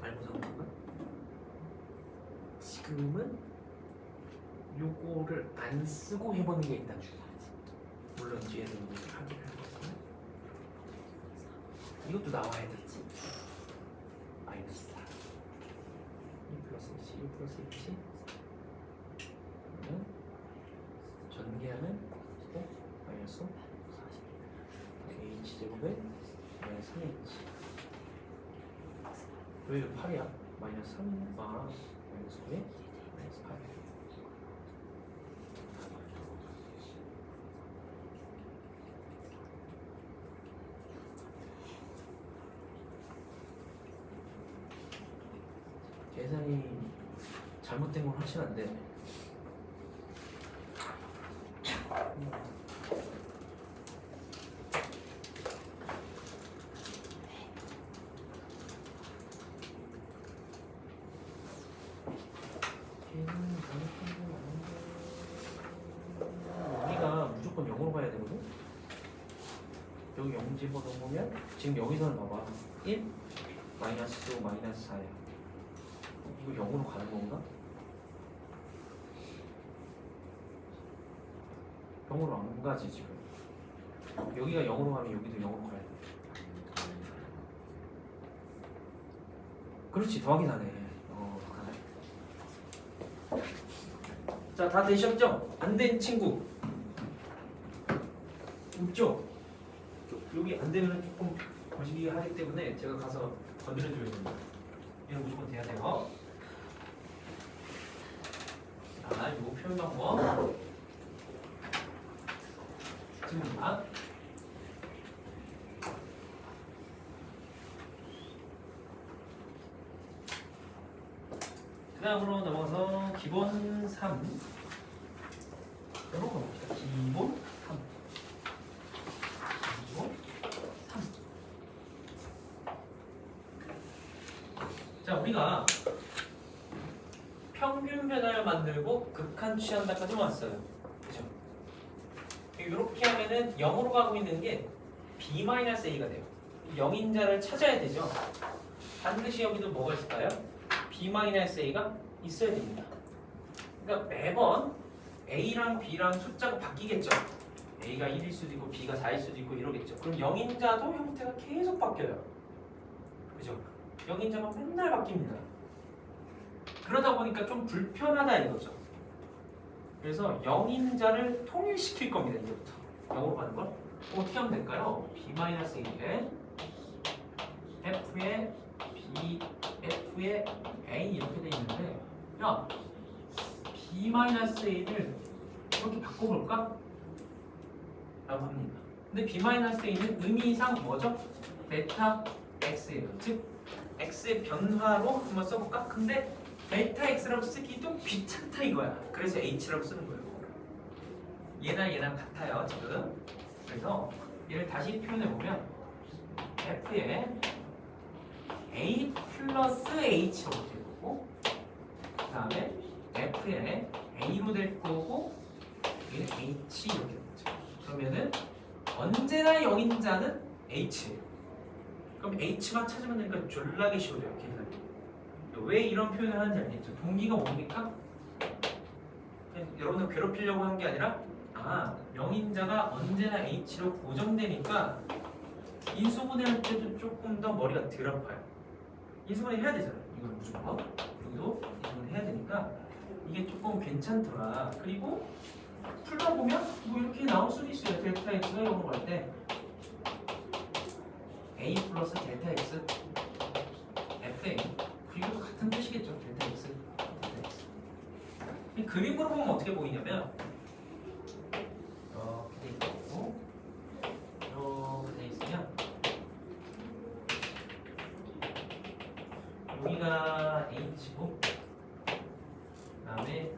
알고 사는 건가? 지금은 요거를 안 쓰고 해보는 게 일단 중요하지. 물론 뒤에서 이제 하기를 하거든. 이것도 나와야 되지. 마이너스 4 1 플러스 1 플러스 1 그러면 전개하면 마이너스 h제곱에 마이너스 3h. 왜 8이야? 마이너스 3? 마이너스 9에 마이너스 8. 계산이 잘못된 건 하시면 안 돼. 여기가 무조건 0으로 가야 되거든? 여기 0 집어넣으면 지금 여기서는 봐봐 1, 마이너스 5, 마이너스 4야. 이거 0으로 가는 건가? 0으로 안 가지 지금. 여기가 0으로 가면 여기도 0으로 가야 돼. 그렇지, 더하기 나네. 가네. 자, 다 되셨죠? 안 된 친구 없죠? 여기 안 되면 조금 거시기 하기 때문에 제가 가서 건드려줘야 됩니다. 이건 무조건 돼야 돼요. 자, 이 표현 방법 지금입니다. 그 다음으로 넘어가서 기본 3 이런 거 봅시다. 기본 3 기본 3. 자, 우리가 평균 변화를 만들고 극한 취한다까지 왔어요. 그렇죠? 이렇게 하면은 0으로 가고 있는 게 b-a가 돼요. 0인자를 찾아야 되죠. 반드시 여기도 뭐가 있을까요? b-a가 있어야 됩니다. 그러니까 매번 A랑 B랑 숫자가 바뀌겠죠. A가 1일 수도 있고 B가 4일 수도 있고 이러겠죠. 그럼 영인자도 형태가 계속 바뀌어요. 그죠? 영인자가 맨날 바뀝니다. 그러다 보니까 좀 불편하다 이거죠. 그래서 영인자를 통일시킬 겁니다. 이제부터. 영어로 가는 걸 어떻게 하면 될까요? B-A에 F에 B, F에 A 이렇게 돼 있는데 야 B-A를 이렇게 바꿔볼까? 라고 합니다. 근데 B-A는 의미상 뭐죠? 베타 X예요. 즉 X의 변화로 한번 써볼까? 근데 베타 X라고 쓰기도 귀찮다 이거야. 그래서 H라고 쓰는 거예요. 얘랑 같아요 지금. 그래서 얘를 다시 표현해보면 F에 A 플러스 H로 될 거고 그 다음에 F에 A로 될 거고 얘는 H 이렇게 되죠. 그러면은 언제나 영인자는 H예요. 그럼 H만 찾으면 되니까 졸라게 쉬워져요. 계산이. 왜 이런 표현을 하는지 알겠죠? 동기가 뭡니까? 여러분을 괴롭히려고 한 게 아니라 영인자가 언제나 H로 고정되니까 인수분해할 때도 조금 더 머리가 덜 아파요. 인수분해 해야 되잖아요. 이건 무조건. 여기도 인수분해 해야 되니까 이게 조금 괜찮더라. 그리고 풀어보면 뭐 이렇게 나올 수도 있어요. 델타 X가 이런 거 할 때 A 플러스 델타 X FA 그리고 같은 뜻이겠죠. 델타 X 델타 X 이 그림으로 보면 어떻게 보이냐면 이렇게 돼 있고 이렇게 돼 있으면 여기가 H고 그 다음에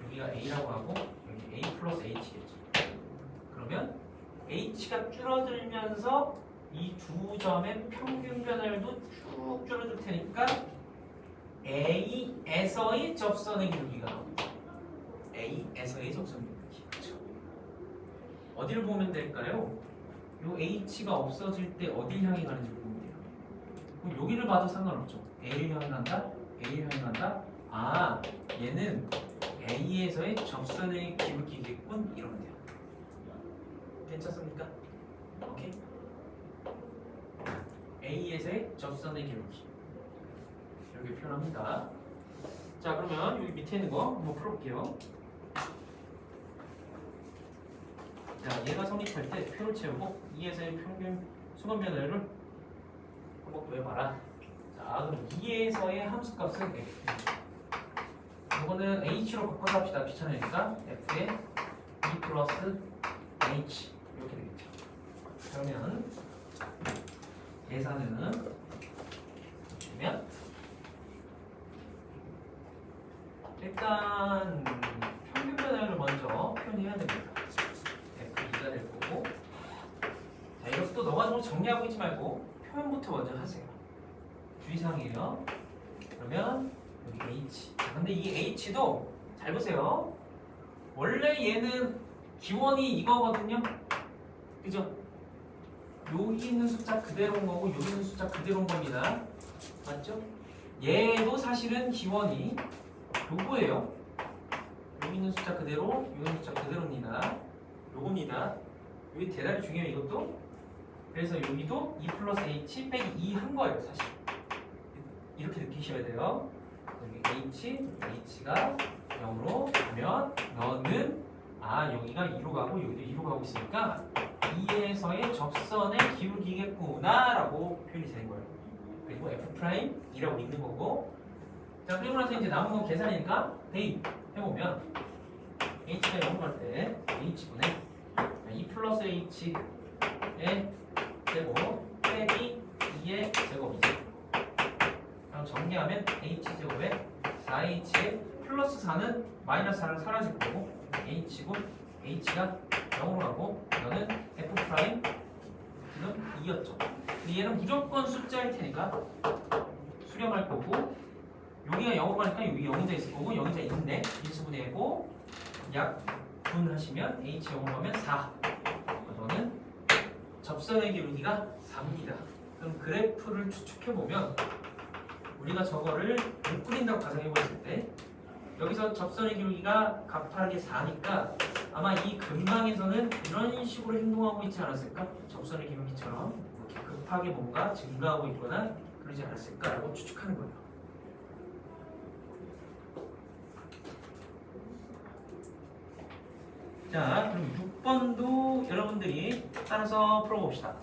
여기가 A라고 하고 여기 A 플러스 H겠죠. 그러면 H가 줄어들면서 이 두 점의 평균 변화율도 쭉 줄어들 테니까 A에서의 접선의 기울기가 나옵니다. A에서의 접선의 기울기. 그렇죠. 어디를 보면 될까요? 요 H가 없어질 때 어딜 향해 가는지 보면 돼요. 그럼 여기를 봐도 상관없죠. A를 향해 간다? A를 향해 간다? 얘는 A에서의 접선의 기울기겠군 이러면 돼요. 괜찮습니까? 오케이? A에서의 접선의 기울기 이렇게 표현합니다. 자 그러면 여기 밑에 있는 거 한번 풀어볼게요. 자 얘가 성립할 때 표를 채우고 2에서의 평균 수건 변화율을 한번 구해봐라. 자 그럼 2에서의 함수값은 F 이거는 H로 바꿔서 합시다. 귀찮으니까 F에 2 플러스 H 이렇게 되겠죠. 그러면 계산은 보시면 일단 평균 변화율을 먼저 표현해야 됩니다. F2가 될 거고 자 이것도 너가 정리하고 있지 말고 표현부터 먼저 하세요. 주의사항이에요. 그러면 여기 H 자, 근데 이 H도 잘 보세요. 원래 얘는 기원이 이거거든요. 그죠? 여기 있는 숫자 그대로인 거고 여기 있는 숫자 그대로인 겁니다. 맞죠? 얘도 사실은 기원이 요거예요. 여기 있는 숫자 그대로 여기 있는 숫자 그대로입니다. 요겁니다. 여기 대단히 중요해요. 이것도. 그래서 여기도 2 플러스 H 빼기 2 한 거예요. 사실 이렇게 느끼셔야 돼요. 여기 H가 0으로 가면 너는 여기가 2로 가고 여기도 2로 가고 있으니까 2에서의 접선의 기울기겠구나 라고 표현이 되는 거예요. 그리고 F'2라고 읽는 거고 자 그리고 나서 이제 남은 건 계산이니까 대입 해보면 H가 0으로 갈 때 H분의 2 플러스 H의 제곱 빼기 2의 제곱이죠. 그럼 정리하면 H제곱에 4H의 플러스 4는 마이너스 4는 사라질 거고 H고 H가 0으로 가고 너는 F' 지금 2였죠. 얘는 무조건 숫자일 테니까 수렴할 거고 여기가 0으로 가니까 여기 0인자 있을 거고 0인자 있네. 인수분해고 약분 하시면 H 0으로 가면 4 너는 접선의 기울기가 4입니다. 그럼 그래프를 추측해보면 우리가 저거를 못 그린다고 가정해봤을 때 여기서 접선의 기울기가 가파르게 4니까 아마 이 근방에서는 이런 식으로 행동하고 있지 않았을까? 접선의 기울기처럼 이렇게 급하게 뭔가 증가하고 있거나 그러지 않았을까라고 추측하는 거예요. 자, 그럼 6번도 여러분들이 따라서 풀어봅시다.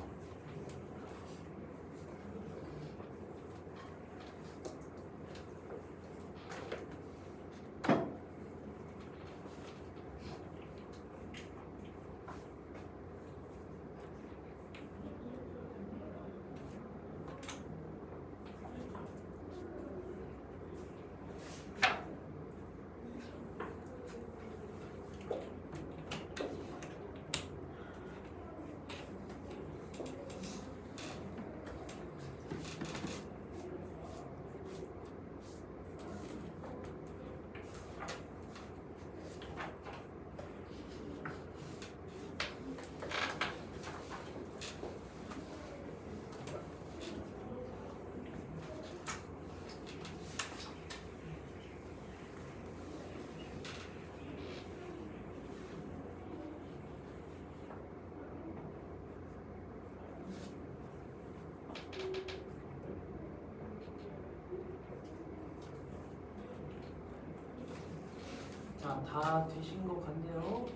자, 다 되신 것 같네요.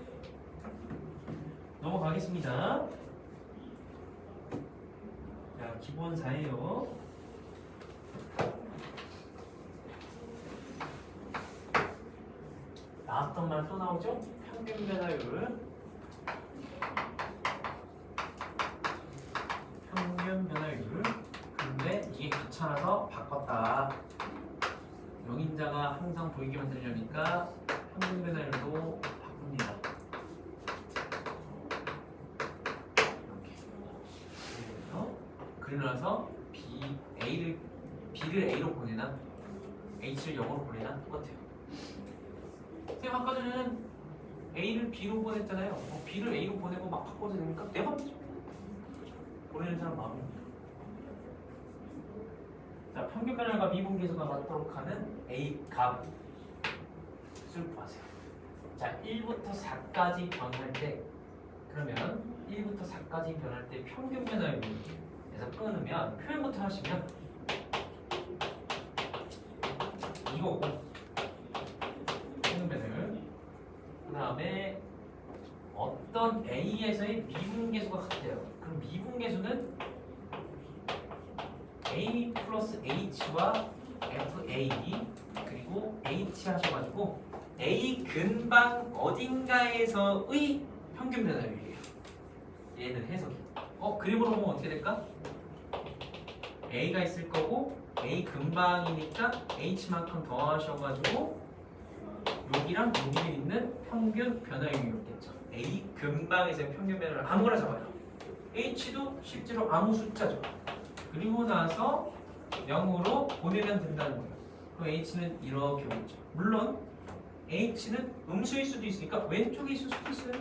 넘어가겠습니다. 자, 기본 4예요. 나왔던 말 또 나오죠? 평균 변화율. 평균 변화율. 근데 이게 귀찮아서 바꿨다. 영인자가 항상 보이게 만들려니까 평균 변화율도 바꿉니다. 이렇게. 그리고 나서 B를 A로 보내나 H를 0으로 보내나 똑같아요. 선생님 아까 전에는 A를 B로 보냈잖아요. B를 A로 보내고 막 바꿔도 됩니까? 내 맘이죠. 보내는 사람 마음입니다. 자, 평균 변화가 미분계수가 맞도록 하는 A 값을 구하세요. 자, 1부터 4까지 변할 때 그러면 1부터 4까지 변할 때 평균 변화율에서 끊으면 표현부터 하시면 이거고 평균 변화율 그 다음에 어떤 A에서의 미분계수가 같아요. 그럼 미분계수는 A 플러스 H와 FA 그리고 H 하셔가지고 A 근방 어딘가에서의 평균 변화율이에요. 얘는 해석이. 그림으로 보면 어떻게 될까? A가 있을 거고 A 근방이니까 H만큼 더하셔가지고 여기랑 여기 있는 평균 변화율이었겠죠. A 근방에서의 평균 변화율을 아무거나 잡아요. H도 실제로 아무 숫자죠. 그리고 나서 0으로 보내면 된다는 거예요. 그럼 H는 이렇게 오겠죠. 물론 H는 음수일 수도 있으니까 왼쪽에 있을 수도 있어요.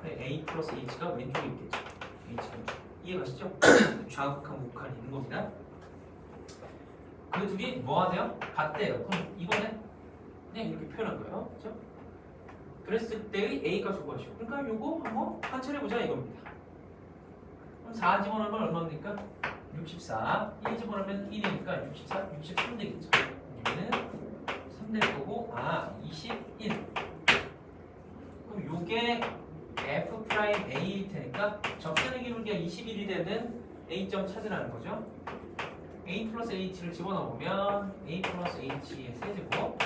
A 플러스 H가 왼쪽에 있겠죠. H는 이해가시죠? 좌극한 우극한이 있는 겁니다. 그 둘이 뭐가 돼요? 같대요. 그럼 이번에 그냥 이렇게 표현한 거예요. 그렇죠? 그랬을 때의 A 값을 구하시오. 그러니까 요거 한번 관찰해보자 이겁니다. 4 집어넣으면 얼마입니까? 64. 1 집어넣으면 1이니까 64, 63 되겠죠. 여기는 3 될 거고, 21. 그럼 요게 F'A일 테니까 접선의 기울기가 21이 되는 A점 찾으라는 거죠. A 플러스 H를 집어넣으면 A 플러스 H의 세제곱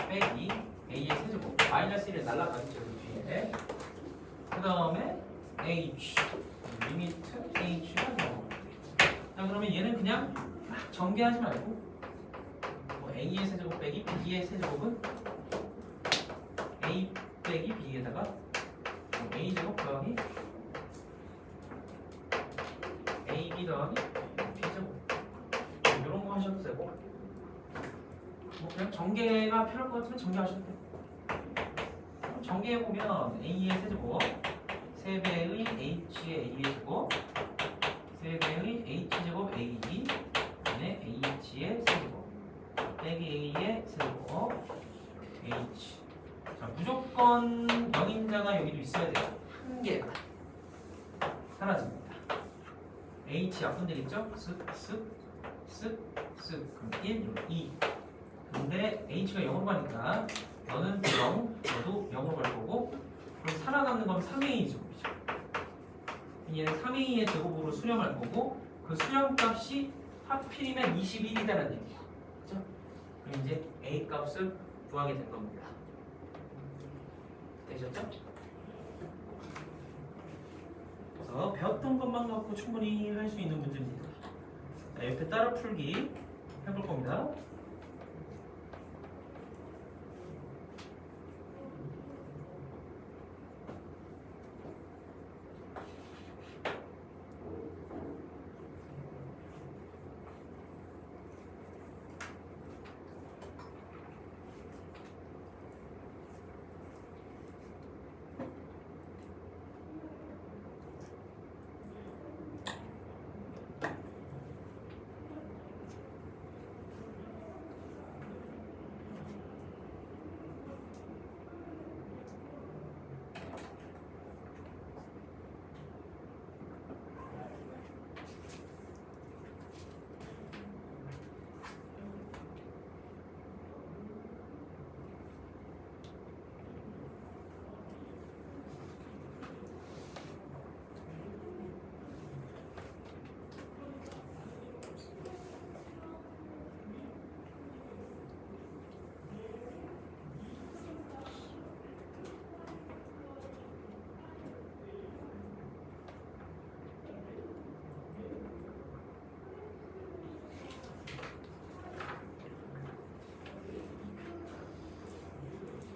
빼기 A의 세제곱 마이너스 1에 날라가겠죠. 그 뒤에. 그 다음에 H 리미트 H가 나옵니다. 자, 그러면 얘는 그냥 막 전개하지 말고 A의 세제곱 빼기 B의 세제곱은 A 빼기 B에다가 A 제곱 더하기 AB 더하기 B 제곱 이런 거 하셔도 되고 그냥 전개가 필요할 것 같으면 전개하셔도 돼요. 전개해보면 A의 세제곱 3배의 H의 A의 제곱 3배의 H제곱 A 네, H의 세제곱 빼기 A의 세제곱 무조건 영인자가 여기도 있어야 돼요. 한 개가 사라집니다. H 약분 되겠죠? 쓱쓱 그럼 1, 2. 근데 H가 0으로 가니까 너는 0, 너도 0으로 갈 거고 그럼 살아남는 건 3A 제곱이죠. 얘는 3A의 제곱으로 수렴할 거고 그 수렴값이 하필이면 21이다라는 얘기예요. 그죠? 그럼 이제 A 값을 구하게 된 겁니다. 되셨죠? 그래서 배웠던 것만 갖고 충분히 할 수 있는 문제입니다. 자, 옆에 따라 풀기 해볼 겁니다.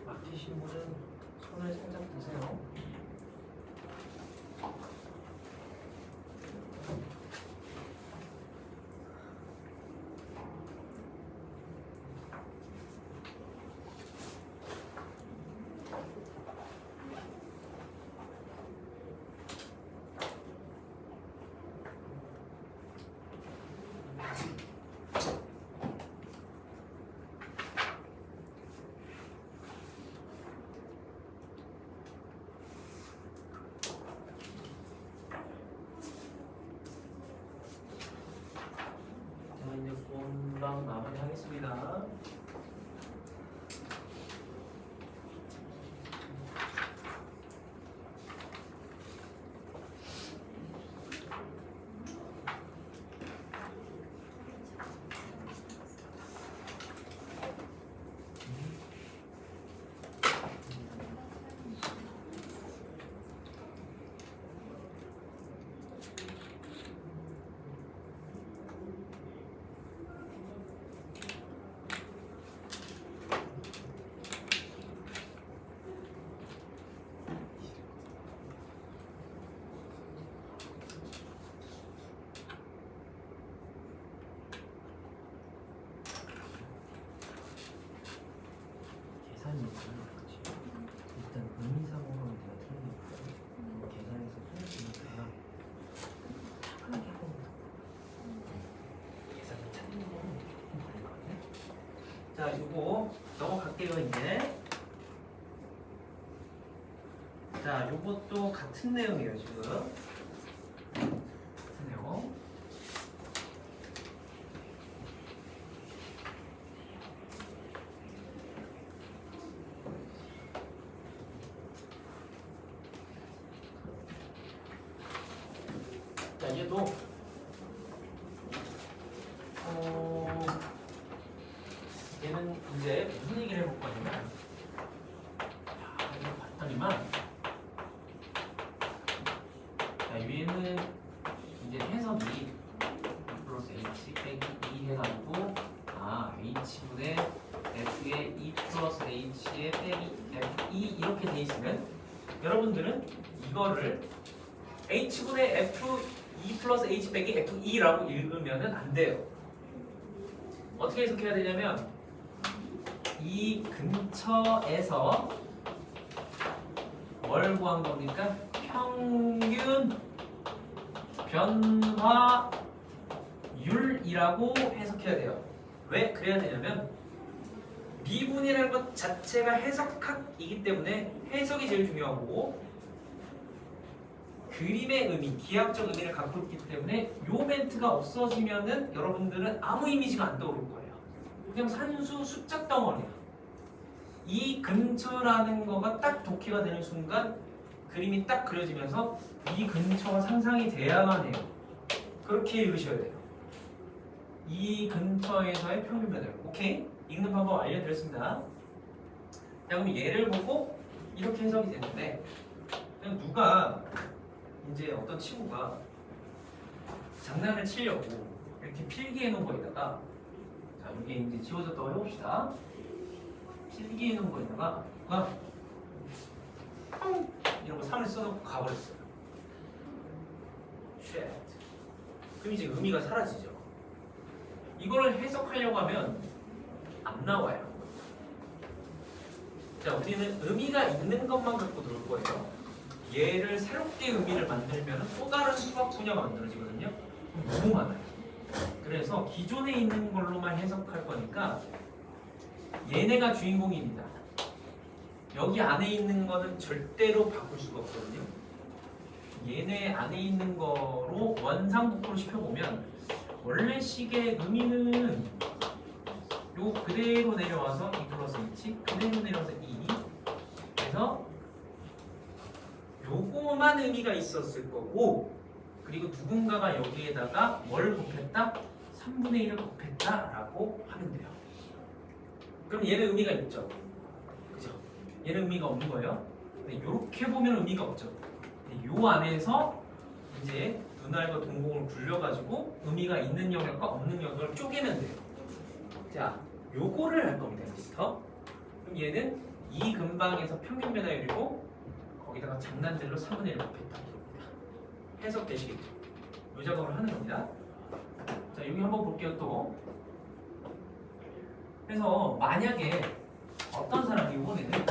막히신 분은 손을 살짝 드세요. 자, 이제 본방 마무리하겠습니다. 계산이 있어요. 일단 의미상으로는 내가 틀리니까 계산해서 풀어주니까 편하게 하고 계산을 찾는 거는 조금 걸리거든요. 자, 이거 넘어갈게요 이제. 자, 요것도 같은 내용이에요 지금. 같은 내용. 자, 얘도 얘는 이제 무슨 얘기를 해볼 거냐면, 이거 봤더니만, 자, 얘는 이제 해석이 플러스 h 빼기 2 해가지고 h분의 f의 2 플러스 h의 빼기 f2 이렇게 돼 있으면 여러분들은 이거를 h분의 f 2 플러스 h 빼기 f2라고 읽으면 안 돼요. 어떻게 해석해야 되냐면 이 근처에서 뭘 구한 겁니까? 평균 변화율이라고 해석해야 돼요. 왜 그래야 되냐면 미분이라는 것 자체가 해석학이기 때문에 해석이 제일 중요하고 그림의 의미, 기하학적 의미를 갖고 있기 때문에 요 멘트가 없어지면은 여러분들은 아무 이미지가 안 떠오를 거예요. 그냥 산수 숫자 덩어리야. 이 근처라는 거가 딱 독해가 되는 순간 그림이 딱 그려지면서 이 근처가 상상이 돼야만 해요. 그렇게 읽으셔야 돼요. 이 근처에서의 평균 변화율. 오케이? 읽는 방법 알려드렸습니다. 자, 그럼 얘를 보고 이렇게 해석이 되는데 그냥 누가 이제 어떤 친구가 장난을 치려고 이렇게 필기해 놓은 거에다가 자, 이게 이제 지워졌다고 해봅시다. 필기해 놓은 거에다가 누가 이런 거 3을 써놓고 가버렸어요. 쉣. 그럼 이제 의미가 사라지죠. 이거를 해석하려고 하면 안 나와요. 자, 우리는 의미가 있는 것만 갖고 놀 거예요. 얘를 새롭게 의미를 만들면 또 다른 수학 분야가 만들어지거든요. 너무 많아요. 그래서 기존에 있는 걸로만 해석할 거니까 얘네가 주인공입니다. 여기 안에 있는 거는 절대로 바꿀 수가 없거든요. 얘네 안에 있는 거로 원상복구를 시켜보면 원래 식의 의미는 요 그대로 내려와서 2 플러스 2 그대로 내려와서 2 그래서 요거만 의미가 있었을 거고 그리고 누군가가 여기에다가 뭘 곱했다? 3분의 1을 곱했다 라고 하면 돼요. 그럼 얘는 의미가 있죠? 그죠? 얘는 의미가 없는 거예요. 근데 요렇게 보면 의미가 없죠. 근데 요 안에서 이제 눈알과 동공을 굴려가지고 의미가 있는 영역과 없는 영역을 쪼개면 돼요. 자, 요거를 할 겁니다. 여기서. 그럼 얘는 이 근방에서 평균 변화율이고 거기다가 장난질로 3분의 1을 곱했다. 해석되시겠죠? 요 작업을 하는 겁니다. 자, 여기 한번 볼게요. 또 그래서 만약에 어떤 사람이 이번에는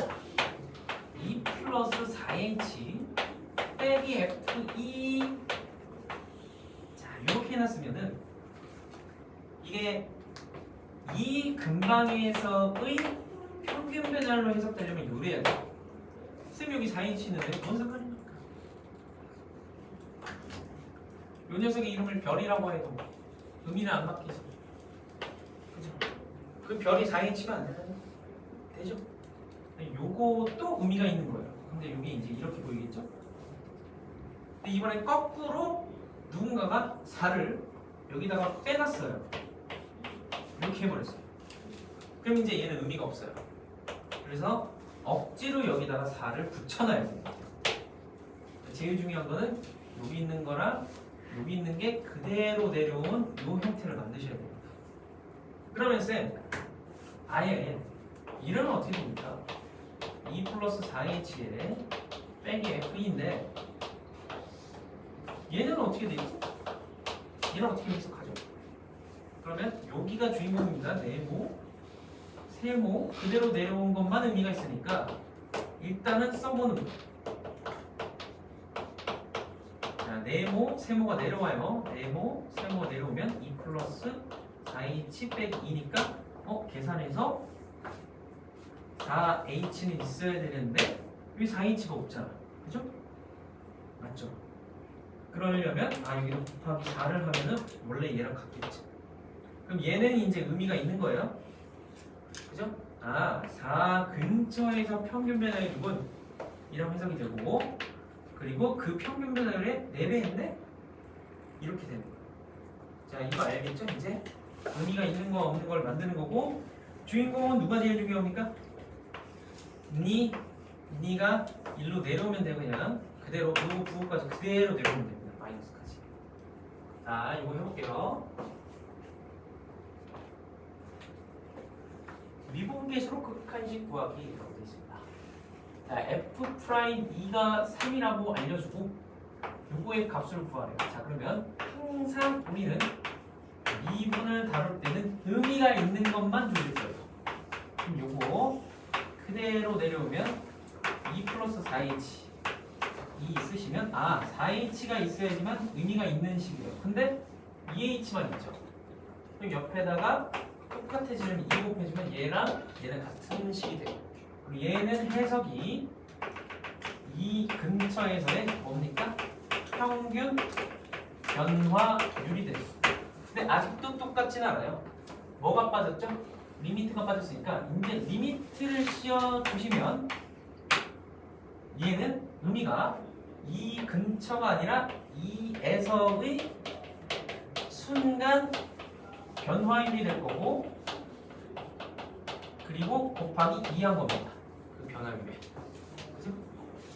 2 플러스 4h 빼기 f2 자 이렇게 해놨으면은 이게 이 근방에서의 평균 변화로 해석되려면 요래야 돼요. 쌤 여기 4h 있는데 뭔 상관입니까? 요 녀석의 이름을 별이라고 해도 의미는 안 바뀌죠. 그죠? 그 별이 4인치가 안 되나요? 되죠? 요것도 의미가 있는 거예요. 근데 여기 이제 이렇게 보이겠죠? 근데 이번엔 거꾸로 누군가가 4를 여기다가 빼놨어요. 이렇게 해버렸어요. 그럼 이제 얘는 의미가 없어요. 그래서 억지로 여기다가 4를 붙여놔야 됩니다. 제일 중요한 거는 여기 있는 거랑 여기 있는 게 그대로 내려온 요 형태를 만드셔야 됩니다. 그러면 쌤 아예 이름은 어떻게 됩니까? 2 플러스 4h에 빼기 f인데 얘는 어떻게 되지? 얘는 어떻게 해석하죠? 그러면 여기가 주인공입니다. 네모, 세모 그대로 내려온 것만 의미가 있으니까 일단은 써보는 거예요. 자, 네모, 세모가 내려와요. 네모, 세모가 내려오면 2 플러스 4h 빼기 2니까 계산해서 4h는 있어야 되는데 여기 4h가 없잖아. 그죠? 맞죠? 그러려면 여기도 곱하기 4를 하면은 원래 얘랑 같겠지. 그럼 얘는 이제 의미가 있는 거예요. 그죠? 4 근처에서 평균 변화율은 이런 해석이 되고 그리고 그 평균 변화율의 4배인데 이렇게 되는 거예요. 자, 이거 알겠죠? 이제 의미가 있는 거 없는 걸 만드는 거고 주인공은 누가 제일 중요합니까? 니가 일로 내려오면 돼요. 그냥 그대로 요 부호까지 그대로 내려오면 됩니다. 마이너스까지. 자, 이거 해볼게요. 미분계수로 극한식 구하기 이라고 되어 있습니다. 자, f'2가 3이라고 알려주고 요거의 값을 구하래요. 자, 그러면 항상 우리는 미분을 다룰 때는 의미가 있는 것만 조절해요. 그럼 요거 그대로 내려오면 2 플러스 4h 이 있으시면 4h가 있어야지만 의미가 있는 식이에요. 근데 2h만 있죠. 그럼 옆에다가 똑같아지면 2 곱해주면 얘랑 얘는 같은 식이 돼요. 그리고 얘는 해석이 이 근처에서의 뭡니까? 평균 변화율이 돼요. 근데 아직도 똑같진 않아요. 뭐가 빠졌죠? 리미트가 빠졌으니까 이제 리미트를 씌워주시면 얘는 의미가 이 근처가 아니라 이에서의 순간 변화율이 될 거고 그리고 곱하기 2 한 겁니다. 그 변화율에. 그죠?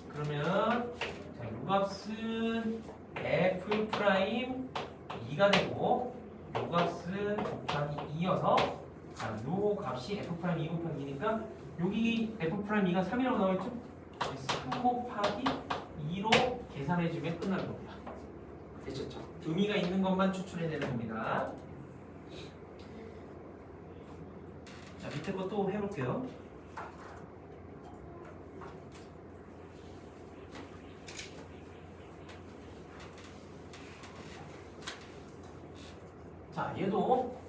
그러면 자, 요 값은 f 프라임 2가 되고 요 값은 곱하기 2여서 자, 요 값이 f 프라임 2 곱하기 2니까 여기 f 프라임 2가 3이라고 나와있죠? 3 곱하기 2로 계산해주면 끝나는 겁니다. 되셨죠? 의미가 있는 것만 추출해내는 겁니다. 자, 밑에 거 또 해볼게요. 자, 얘도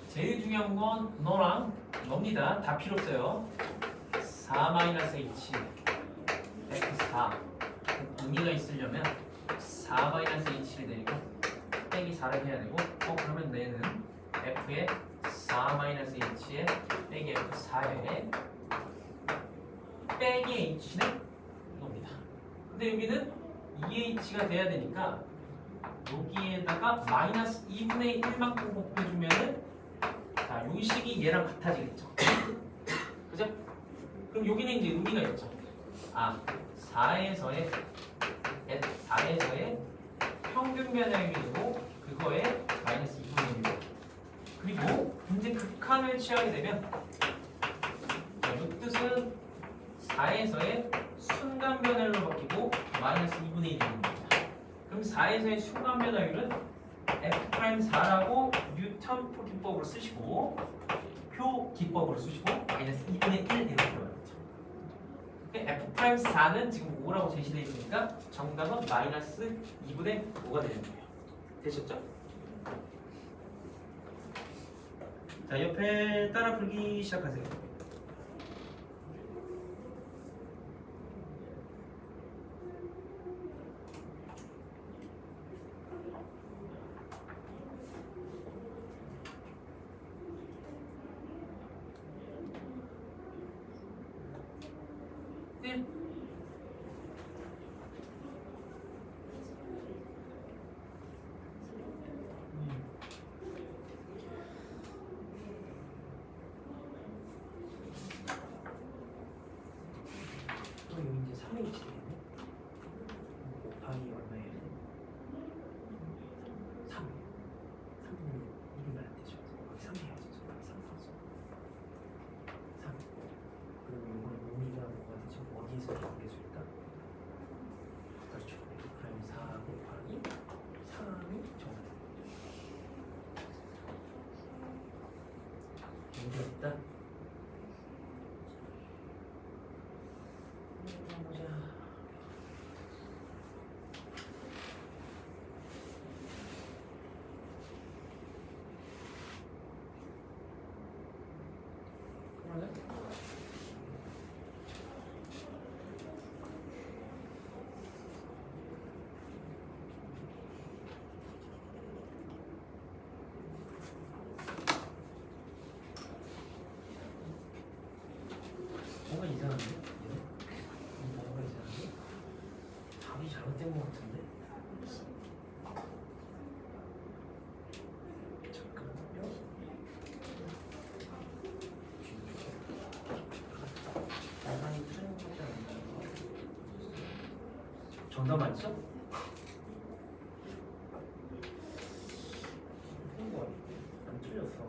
제일 중요한 건 너랑 너입니다. 다 필요 없어요. 4-h F4 의미가 있으려면 4-h를 내리고 빼기 4를 해야 되고 그러면 얘는 F에 4-h에 빼기 F4에 빼기 H는 이겁니다. 근데 여기는 2H가 돼야 되니까 여기에다가 마이너스 2분의 1만큼 곱해주면은 자, 요 식이 얘랑 같아지겠죠. 그죠? 그럼 여기는 이제 의미가 있죠. 아, 4에서의 평균 변화율이 되고 그거에 마이너스 2분의 1. 그리고 이제 극한을 취하게 되면 자, 이 뜻은 4에서의 순간 변화율로 바뀌고 마이너스 2분의 1이 됩니다. 그럼 4에서의 순간 변화율은 F'4라고 뉴턴 표 기법으로 쓰시고 표 기법으로 쓰시고 마이너스 2분의 1 이렇게 들어가죠. F'4는 지금 5라고 제시되어 있으니까 정답은 마이너스 2분의 5가 되는 거예요. 되셨죠? 자, 옆에 따라 풀기 시작하세요. 여기 이제 3이 되겠네. 곱하기 얼마예요? 3. 3은 1이면 안 되죠. 거기 3 해야죠. 3 써서. 3. 그러면 이거는 의미가 뭐가 되죠? 어디에서 이렇게 줄까? 그렇죠. 프라임 4 곱하기 3이 정답. 연결했다. 뭔가 이상한데? 뭔가 이상한데? 답이 잘못된 것 같은데? 잠깐만요. 나만이 틀린 것도 아니고 정답 맞죠? 틀린 거 아니고 안 틀렸어.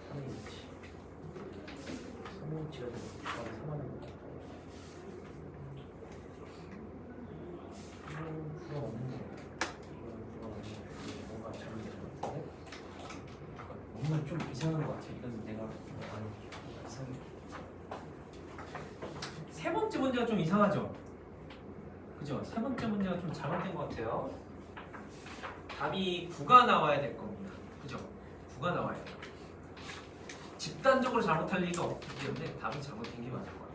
3인치 3인치가 되고 3만원 이건 없는 거 뭔가 잘못된 것 같은데? 뭔가 좀 이상한 것 같아. 이건 내가 아니 이상해. 세 번째 문제가 좀 이상하죠? 그죠? 세 번째 문제가 좀 잘못된 것 같아요. 답이 9가 나와야 될 겁니다. 그죠? 9가 나와야 돼요. 극단적으로 잘못할 리가 없기 때문에 답이 잘못된 게 맞을 거예요.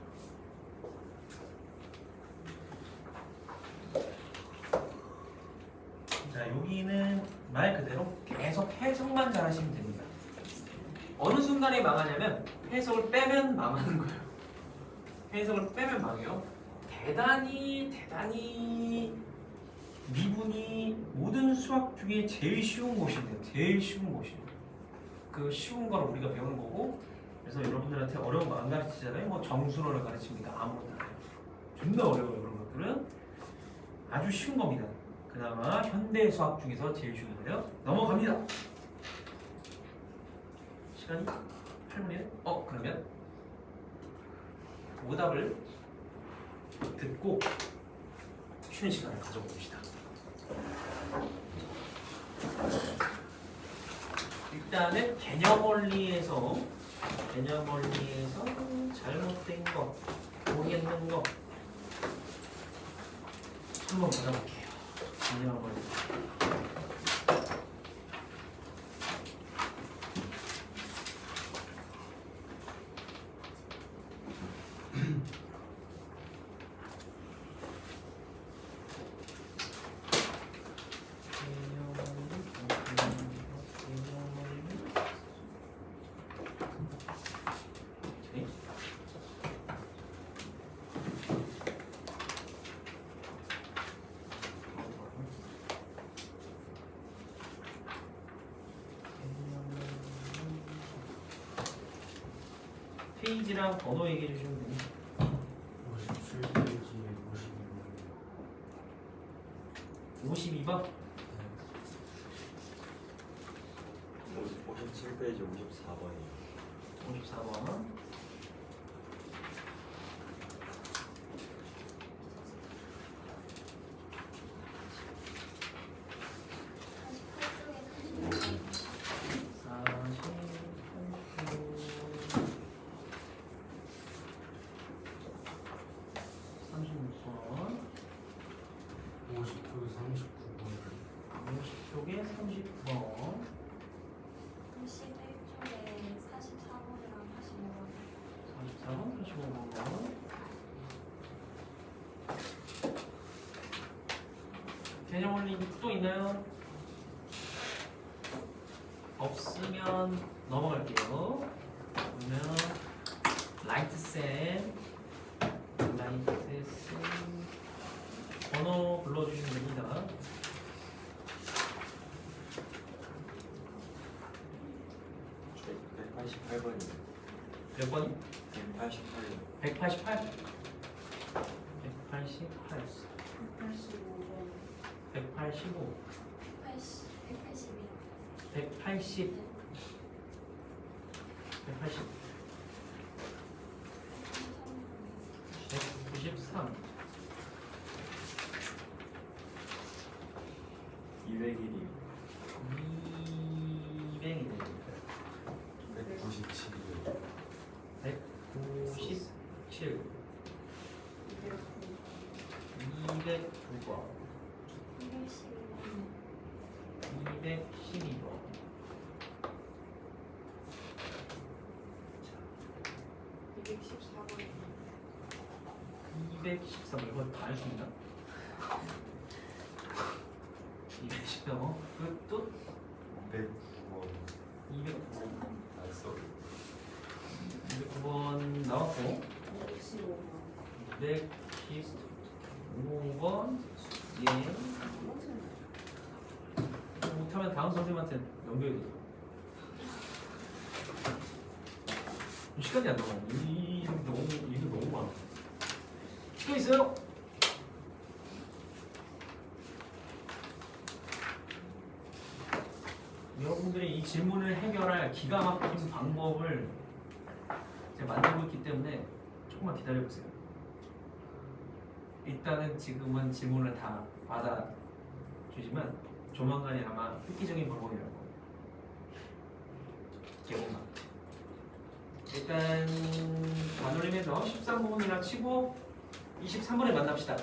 자, 여기는 말 그대로 계속 해석만 잘하시면 됩니다. 어느 순간에 망하냐면 해석을 빼면 망하는 거예요. 해석을 빼면 망해요. 대단히 미분이 모든 수학 중에 제일 쉬운 곳인데 제일 쉬운 곳이에요. 그 쉬운 걸 우리가 배우는 거고, 그래서 여러분들한테 어려운 거 안 가르치잖아요. 뭐 정수론을 가르칩니까? 아무것도 안 해요. 존나 어려워요. 그런 것들은 아주 쉬운 겁니다. 그나마 현대 수학 중에서 제일 쉬운 거예요. 넘어갑니다. 시간이 8분이네? 그러면 오답을 듣고 쉬는 시간을 가져봅시다. 일단은 개념 원리에서 잘못된 거, 모르겠는 거 한번 받아볼게요. 개념 원리. 페이지랑 번호 얘기해 주시면 됩니다. 57페이지 52번. 52번? 57페이지 54번이요. 54번. 개념 원리 또 있나요? 없으면 넘어갈게요. 그러면 라이트 쌤 번호 불러주시면 됩니다. 저희 188번이요. 몇 번이? 188요. 188? 188 185 180 193 201이요. 200이네. 197이요. 197 209번 212번 214번 이거 다 할 수 있나? 214번 끝도 209번. 209번 알았어. 209번 나왔고 215번 예 못하면 다음 선생님한테 연결해 줘. 시간이 안 남아. 이게 너무 많아. 또 있어요? 여러분들이 이 질문을 해결할 기가 막힌 방법을 제가 만들고 있기 때문에 조금만 기다려보세요. 일단은 지금은 질문을 다 받아주지만 조만간에 아마 획기적인 방법이라고 개봉만. 일단 반올림에서 13부분이라 치고 23번에 만납시다.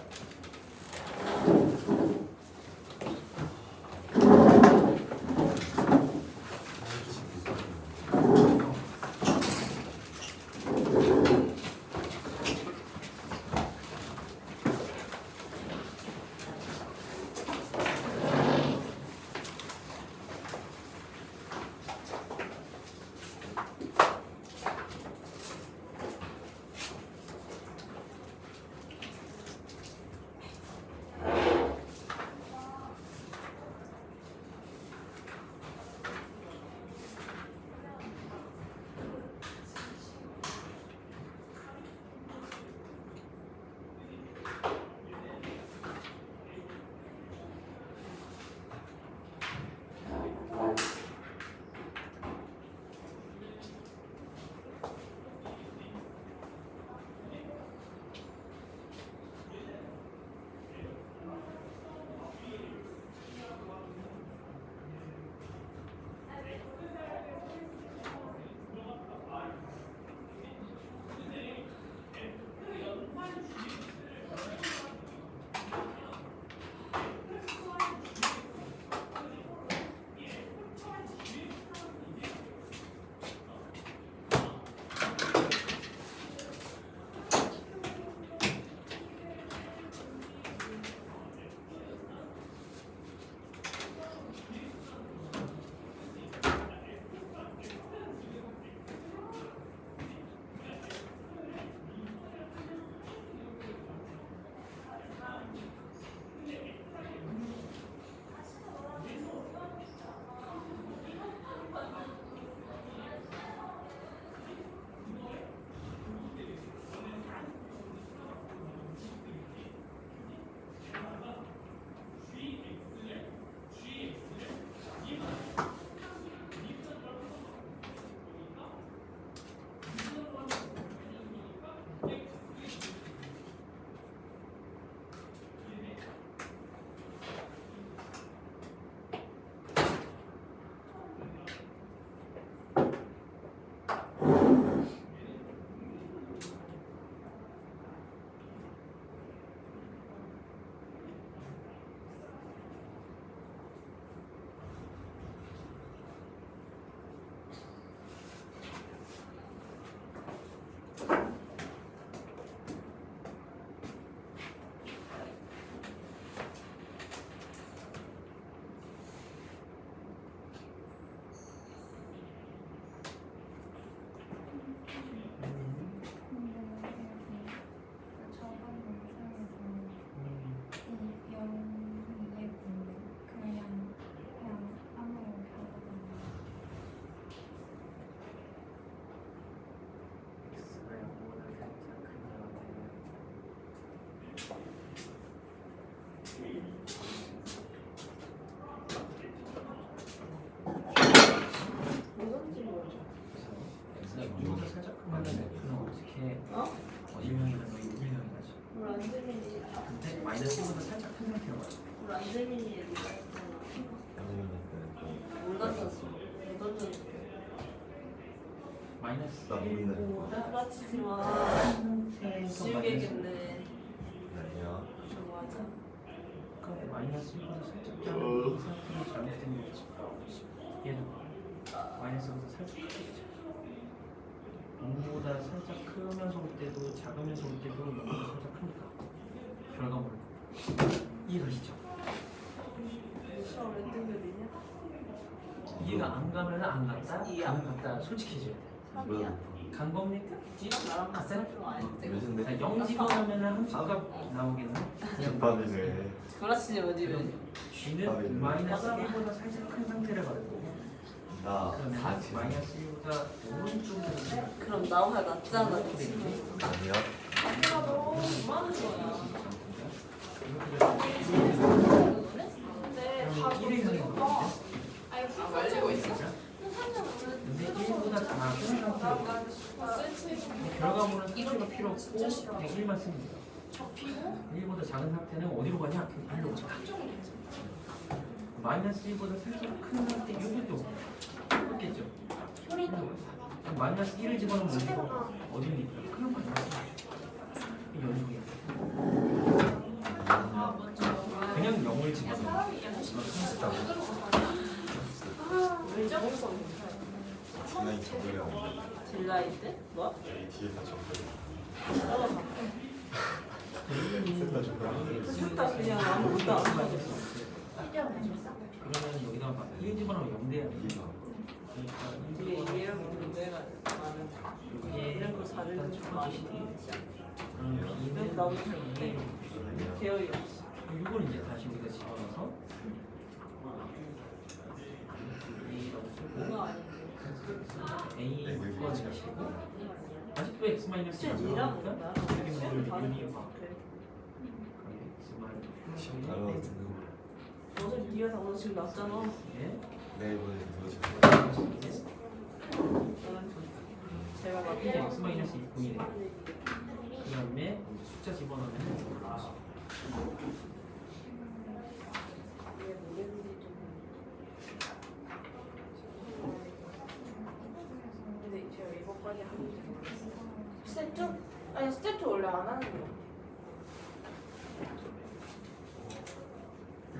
이거보다 살짝 크면 F는 어떻게 어? 어디명이나 너 6명이 나지? 우리 안재민이 근데 마이너스 1보다 살짝 큰 상태로 가죠. 우리 안재민이 얘기가 했잖아. 못 던졌어. 못 던졌어. 마이너스 나 모르네. 구라치지 마. 상태에서 지우개겠네. 아니야. 저거 하자. 그러니까 마이너스 1보다 살짝 작은 이 상태로 잘못된 거지. 얘도 마이너스보다 살짝 크겠죠. 0보다 살짝 크면서 올 때도 작으면서 올 때도 0보다 살짝 크니까 결과물 이해가시죠? 시험 몇 등급이냐? 이해가 안 가면 안 갔다, 이해야. 가면 갔다 솔직해져야 돼. 3이야. 강범님 지금 나랑 갔어요? 같은 거 아닌데. 몇인데? 0 집어넣으면 함수값 나오겠네. 집밥이네. 구라치지 마 지금. G는 마이너스 1보다 살짝 큰 상태를 가지고 나 그러면 4지. 마이너스 1보다 오른쪽으로 그럼 나보다 낫잖아. 아니야. 내가 너무 많은 거야. 근데 다 1의 형이 뭐였는데? 아니 말리고 있어? 근데 1보다 작은 상태로 결과물은 상수가 필요 없고 101만 씁니다. 1보다 작은 상태는 어디로 가냐? 그 1로 가. 마이너스 1보다 살짝 큰 상태 이것도 그렇겠죠? 마이너스 1을 집어넣으면 어디입니까? 그런 거 아니야? 연속이야. 그냥 0을 집어넣어. 그냥 적으려. 딜라이트? 뭐? 뒤에 다 적으려. 셋다 적으려. 셋다 그냥 아무것도 안 하고. 그러면 여기다 봐. 1 집어넣으면 0대야. 뒤에 이해를 문제가 많은. 여기에 이런 거 사를 일단 좀 첫 많이 번째 돼. 그럼 근데 2는 나도 좋은데 개혁이 없어. 이걸 이제 다시 우리가 집어넣어서 A라고 쓰고 그거 아닌데. A 번 자시고 아직도 X 마이너스 진짜 일하고 나랑 시험 다른 이유가 거 같아. X 바로 마이너스 듣는 거. 어제 네가 다 오늘 지금 났잖아. 예? 내 이번에 누가 적어? 제가 막 이제 X 마이너스 2분이네. 그 다음에 숫자 집어넣으면 근데 제가 이거까지 하는지 모르겠어. 스텝 2? 아니 스텝 2 원래 안 하는 거야.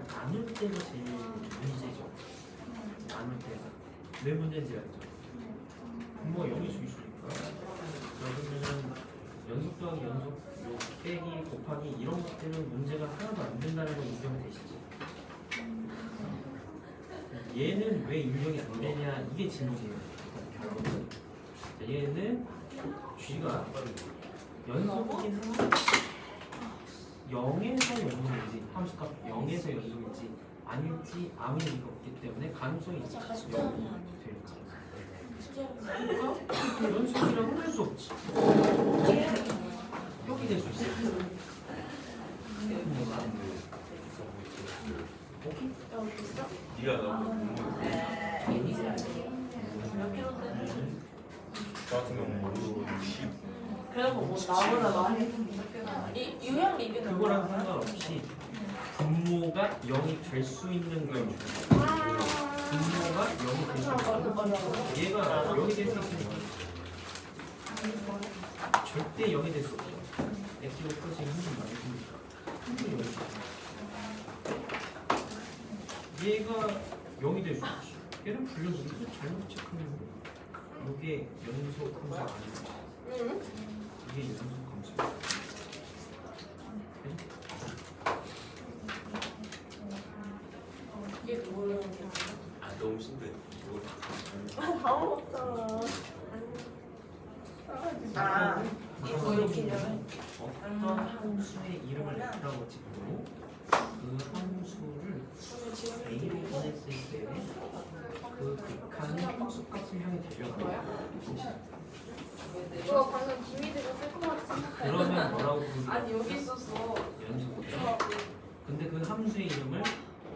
나눌 때가 제일 문제죠. 나눌 때가 왜 문제인지 알죠? 분모가 0일 수 있으니까 그러면은 연속 더하기 연속 요 빼기 곱하기 이런 것들은 문제가 하나도 안 된다는 걸 인정되시죠? 얘는 왜 인정이 안 되냐 이게 질문이에요. 결론은 자, 얘는 G가 연속이긴 한데 0에서 연속이지 함수값 0에서 연속일지 아닐지 아무 얘기가 없기 때문에 가능성이 있지. 연속이라고 할 수 없지. 여기 될 수 있어. 오케이? 네가 나오는 거. 몇 킬로인데? 저 같은 경우는 모르고 60. 그래서 뭐 나보다 많이 유형 리뷰는 그거랑 상관없이 분모가 0이 될 수 있는 걸 분모가 0이 될 수 있는 얘가 0이 될 수 있으니까 이때 0이 될 수 없죠. x제곱 플러스 1은 많이 줍니까? 얘가 0이 될 수 없지. 얘를 불려서 이거 잘못 체크하면 이게 연속 함수가 아니고 응? 이게 연속 함수야. 이게 뭐야? 아 너무 신기해. 다 먹었잖아. 아, 이거 이렇게 되면 어떤 함수의 이름을 F라고 찍고 그 함수를 A로 보냈을 때 그 극한이 함수값을 향해 달려가는 거야. 이거 방금 김희대가 쓸 것 같아 생각해. 그러면 뭐라고 부르냐? 아니 여기 있었어. 연속이죠. 근데 그 함수의 이름을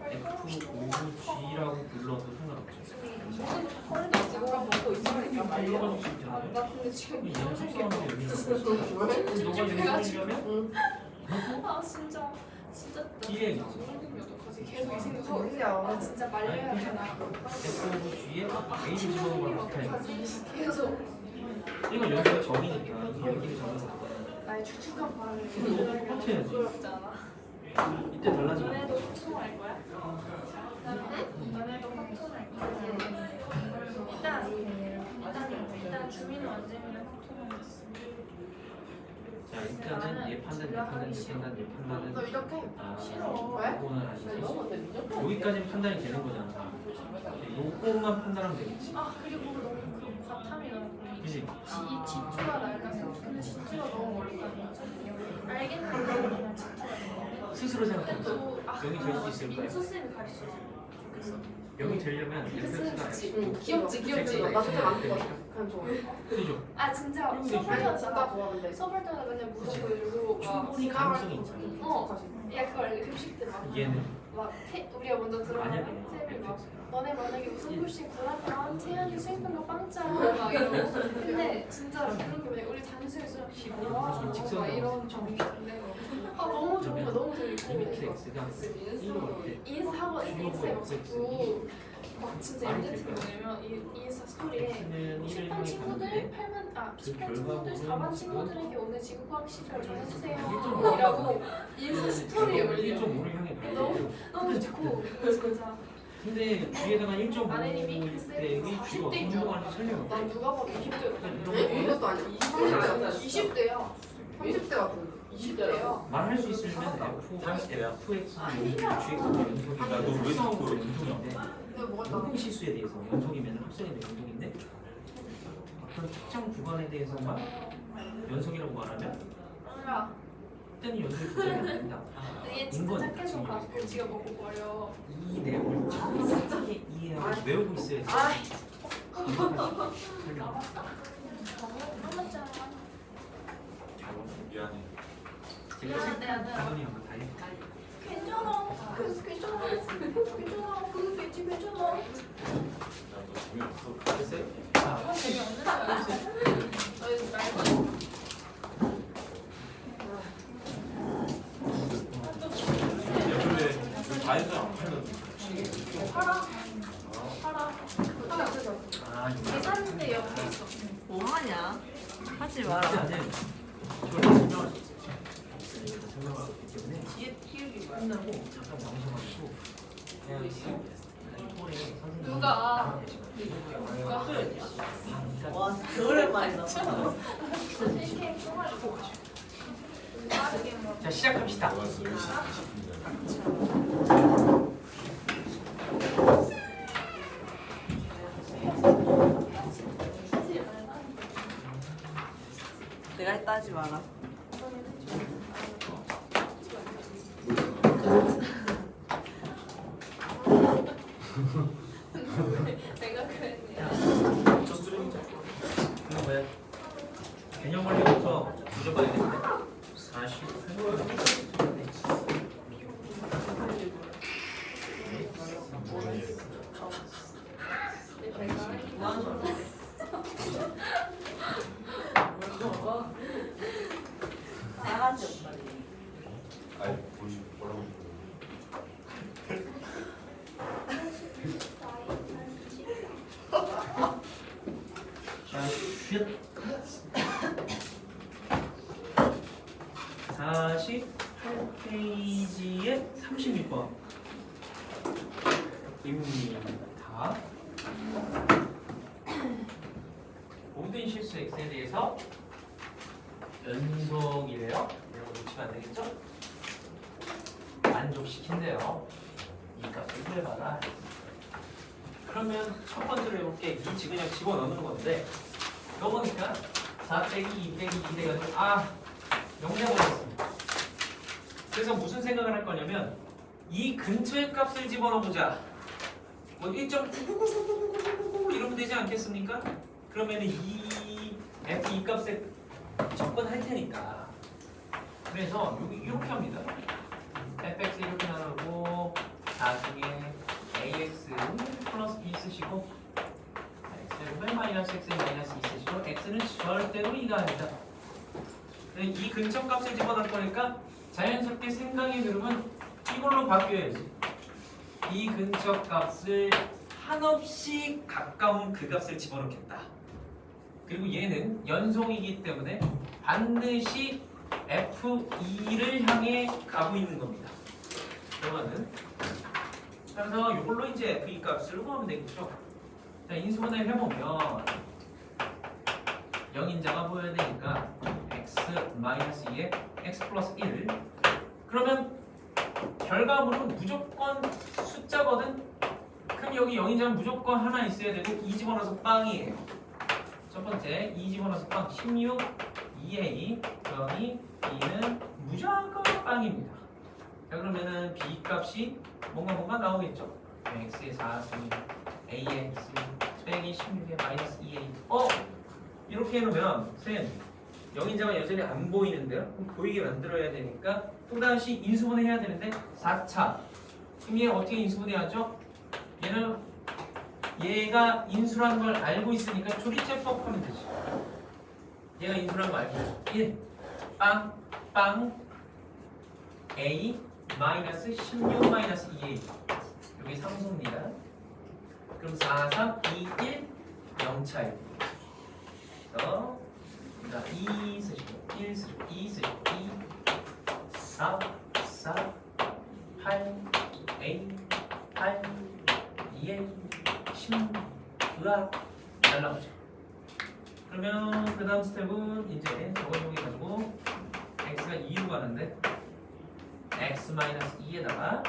F5G라고 불러도 상관없죠. 헐리 지금 보고 있으니까 말려. 들어가줄 수 있잖아요. 나 근데 지금 연속 싸움에 여기 있어. 왜? 너가 연속이려면 아 진짜 뒤에 있지. 계속 이 생각. 야 진짜 말려야 되나? F5G에 A를 집어넣으면 어떻게 해? 계속 이건 여기가 정이니까 이 여기를 정해서 나의 축축한 발을 해야지. 부끄럽잖아. 이때 달라지면 너네도 확통할 거야? 응? 너네도 확통할 거야? 일단 주민은 언제면 확통하겠어. 자 일단은 얘 판단, 얘 판단, 얘 판단, 얘 판단은 너 이렇게 싫어. 요거는 아니지. 여기까지는 판단이 되는 거잖아. 요것만 판단하면 되겠지. 아 그리고 너무 그 과탐이 너무 그치? 이 지투가 날까 생각. 근데 지투가 너무 멀리 가는 알겠는데 그냥 지투가 좋아. 스스로 생각해보세요. 아, 여기 될 수 있을까요? 민수쌤이 가르쳐줬으면 좋겠어. 여기 되려면 F가 귀엽지 귀엽지. 나 진짜 안 좋아. 그냥 좋아. 그죠? 아 진짜 그리고 수업할 이제 때마다 수업할 때마다 맨날 무조건 보여주고 막 충분히 가능성이 있잖아. 야 그거 알지? 급식 때막 얘는 우리가 먼저 만약에 들어가면 쌤이 막 너네 만약에 무슨 글씨 골라면 태연이 수행평가 빵점 막 이러고 근데 진짜 그렇게 우리 담임쌤이 막 이런 정리인데 아 너무 좋은 거 너무 재밌고 리미트 X가 1로 갈 때 인스타하고 인스타에 막 자꾸 막 진짜 인제트 뭐냐면 인스타 스토리에 X는 1을 10반 향해 친구들, 가는데 10반 친구들, 4반 친구들에게 오늘 지구과학식을 전해주세요. 일점 이라고 인스타 스토리에 올려. 1.5를 향해 가야 너무 되고 너무 좋고 진짜. 근데 뒤에다가 아내님이 1.5일 때 이 쥐가 어떤 행동하는지 설명을 난 누가 봐도 20대로 해. 이것도 아니야. 20대야. 30대 같은데. 20대야. 말할 수 있으면 F, 30대야. FX, GX가 연속이 야, 너왜 자꾸 그래? 연속인데 내가 뭐가 나? 모든 실수에 대해서 연속이면 합성이 된 연속인데 어떤 특정 구간에 대해서만 연속이라고 말하면 야, 그때는 연속이 조정이 안 된다. 얘 진짜 착해서 가지고 지가 먹고 버려. 이 내용을 정확하게 이해하고 외우고 있어야지. 아이. 설명. 미안해. 제가 당연히 한번 다 해. 괜찮아. 괜찮아. 그럴 수 있지. 괜찮아. 나너 재미없어. 됐어요? 자, 재미없는 거야. 너 말고. 야 근데 우리 다이소 안 팔면 팔아. 아, 이거 계산대 옆에 있어. 뭐하냐? 하지 일단은 이걸 설명할 수 있어요. 다 설명하고 있기 때문에 뒤에 키우기 끝나고 잠깐 나오셔가지고 그냥 이번에 선생님 누가? 나랑 계시거든요. 누가? 와, 오랜만이다. 자 시작합시다. 좋았어. 20분이야. 내가 했다 하지 마라. 내가 그랬네. 저 수준이죠. 이거 뭐야? 개념 원리부터 부져봐야겠는데. 48. 나가지 없다. 아니 보시 뭐라고? 자, 쉿. 48페이지에 36번 입니다. 모든 실수 x에 대해서 연속이래요. 이런 거 놓치면 안 되겠죠? 만족시킨대요. 이 값을 구해봐라. 그러면 첫 번째로 해볼게. 이 그냥 집어넣는 건데 이거 보니까 4 빼기 2 빼기 2 돼가지고 영대버렸습니다. 그래서 무슨 생각을 할 거냐면 이 근처의 값을 집어넣어보자. 뭐 1.99999 이러면 되지 않겠습니까? 그러면 이 f 이 값에 접근할 테니까. 그래서 여기 이렇게 합니다. fx 이렇게 나누고 나중에 ax 플러스 b 쓰시고 x제곱에 마이너스 x 마이너스 2 쓰시고 x는 절대로 2가 아니다. 이 근처 값을 집어넣을 거니까 자연스럽게 생각의 흐름은 이걸로 바뀌어야지. 이 근처 값을 한없이 가까운 그 값을 집어넣겠다. 그리고 얘는 연속이기 때문에 반드시 F2를 향해 가고 있는 겁니다. 그러면은 그래서 이걸로 이제 F2 값을 구하면 되겠죠. 자, 인수분해를 해보면 영인자가 보여야 되니까 x-2에 x 플러스 1 그러면 결과물은 무조건 숫자거든. 그럼 여기 영인자는 무조건 하나 있어야 되고 2 집어넣어서 빵이에요. 첫 번째 2 집어넣어서 빵 16 2a 더하기 b는 무조건 빵입니다. 자, 그러면은 b 값이 뭔가 나오겠죠. x에 4 a에 x 빼기 16에 마이너스 2a 이렇게 해놓으면 쌤 영인자가 여전히 안 보이는데요? 그럼 보이게 만들어야 되니까 또다시 인수분해 해야 되는데 4차 그럼 얘 어떻게 인수분해하죠? 얘는 얘가 인수라는 걸 알고 있으니까 조리제법 하면 되지. 얘가 인수라는 걸 알고 있어. 1 빵 a 마이너스 16 마이너스 2a 여기 상수입니다. 그럼 4, 3, 2, 1 0차입니다. 2 쓰시고 1 쓰시고 2 쓰시고 2 4 8 A 8 2A 10 으악 잘 나오죠. 그러면 그 다음 스텝은 이제 저거 이용해가지고 x가 2로 가는데 x-2에다가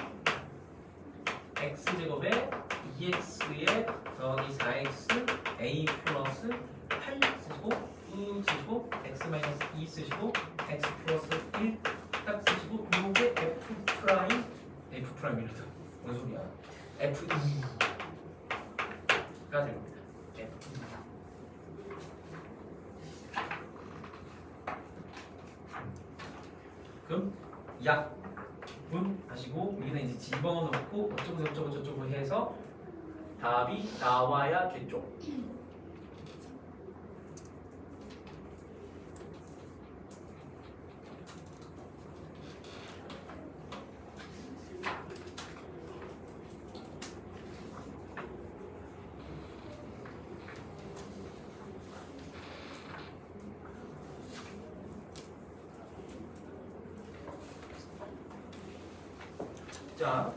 x제곱에 2x에 더하기 4x a 플러스 8 쓰시고 쓰시고 x-2 쓰시고 x 플러스 1 딱 쓰시고 요게 F'이라도 뭔 소리야 F2가 됩니다. F2 그럼 약분 하시고 여기는 이제 집어넣고 어쩌고 해서 답이 나와야겠죠. 자,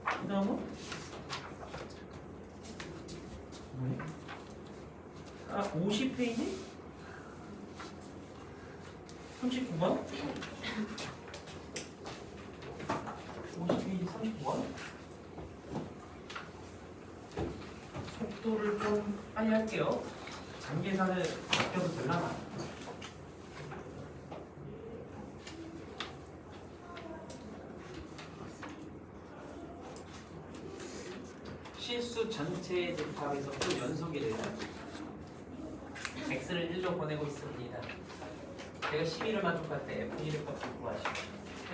그 다음은 50페이지 39번 50페이지 39번 속도를 좀 빨리 할게요. 장계산을 아껴도 되려나? 실수 전체의 집합에서 또 연속이래요. x를 1로 보내고 있습니다. 제가 12를 만족할 때 F1의 값을 구하시고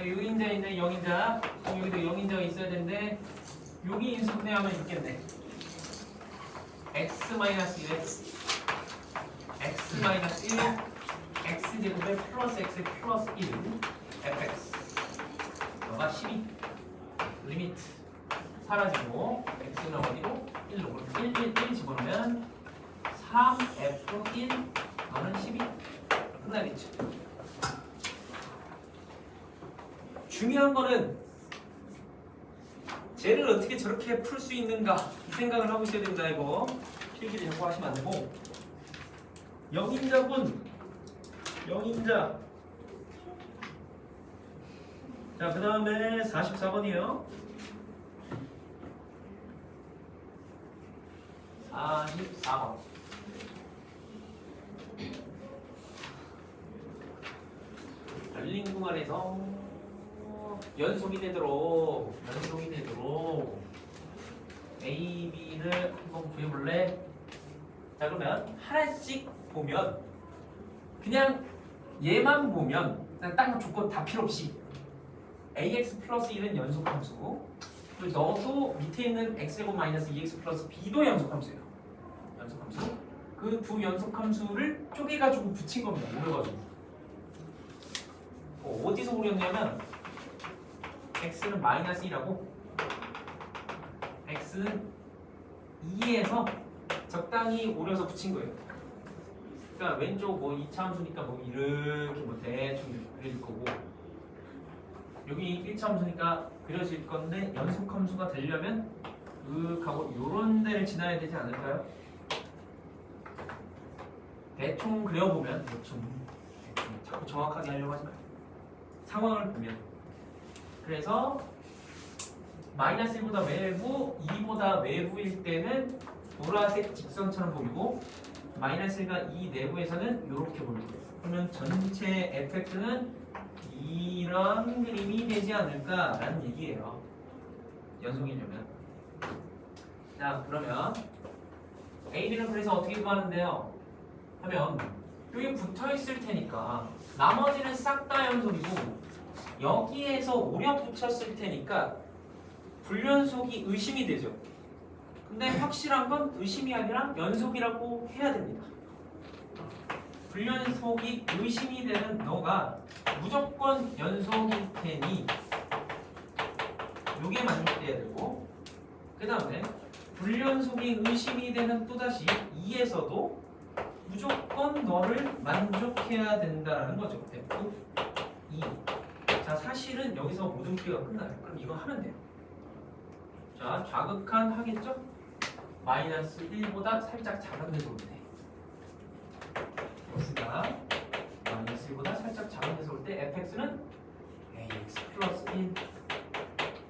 유인자 있네. 영인자 여기도 영인자가 있어야 되는데 여기 인수분해하면 있겠네. x-1에 x-1 x제곱에 플러스 x 플러스 1 fx 너가 12 리미트 사라지고 x는 어디로? 1로 1 집어넣으면 3f1 너는 12 끝나겠죠. 중요한 거는 쟤를 어떻게 저렇게 풀 수 있는가 이 생각을 하고 있어야 됩니다. 이거 필기를 자꾸 하시면 안 되고 영인자분 영인자 자 그 다음에 44번이에요. 44번 열린 공간에서 연속이 되도록 A, B를 한번 구해볼래? 자 그러면 하나씩 보면 그냥 얘만 보면 그냥 딱 조건 다 필요 없이 ax 플러스 1은 연속함수 그리고 너도 밑에 있는 x제곱 마이너스 2x 플러스 b도 연속함수예요. 연속함수 그 두 연속함수를 쪼개가지고 붙인 겁니다. 오려가지고 어디서 오렸냐면 x는 마이너스 1하고 x는 2에서 적당히 오려서 붙인 거예요. 그러니까 왼쪽 뭐 2차 함수니까 뭐 이렇게 뭐 대충 그려질 거고 여기 1차 함수니까 그려질 건데 연속 함수가 되려면 하고 요런 데를 지나야 되지 않을까요? 대충 그려보면 대충 자꾸 정확하게 하려고 하지 마요. 상황을 보면 그래서 마이너스 1보다 외부 2보다 외부일 때는 보라색 직선처럼 보이고 마이너스 1과 2 내부에서는 이렇게 보이고 그러면 전체 fx는 이런 그림이 되지 않을까라는 얘기예요. 연속이려면 자 그러면 A, B는 그래서 어떻게 구하는데요? 하면 여기 붙어있을 테니까 나머지는 싹 다 연속이고 여기에서 오려 붙였을 테니까 불연속이 의심이 되죠. 근데 확실한 건 의심이 아니라 연속이라고 해야 됩니다. 불연속이 의심이 되는 너가 무조건 연속일 테니 요게 만족돼야 되고 그 다음에 불연속이 의심이 되는 또다시 2에서도 무조건 너를 만족해야 된다는 거죠. F 2. 자 사실은 여기서 모든 풀이가 끝나요. 그럼 이거 하면 돼요. 자 좌극한 하겠죠? 마이너스 1보다 살짝 작은 데서 올 때 x가 마이너스 1보다 살짝 작은 데서 올 때 fx는 ax 플러스 1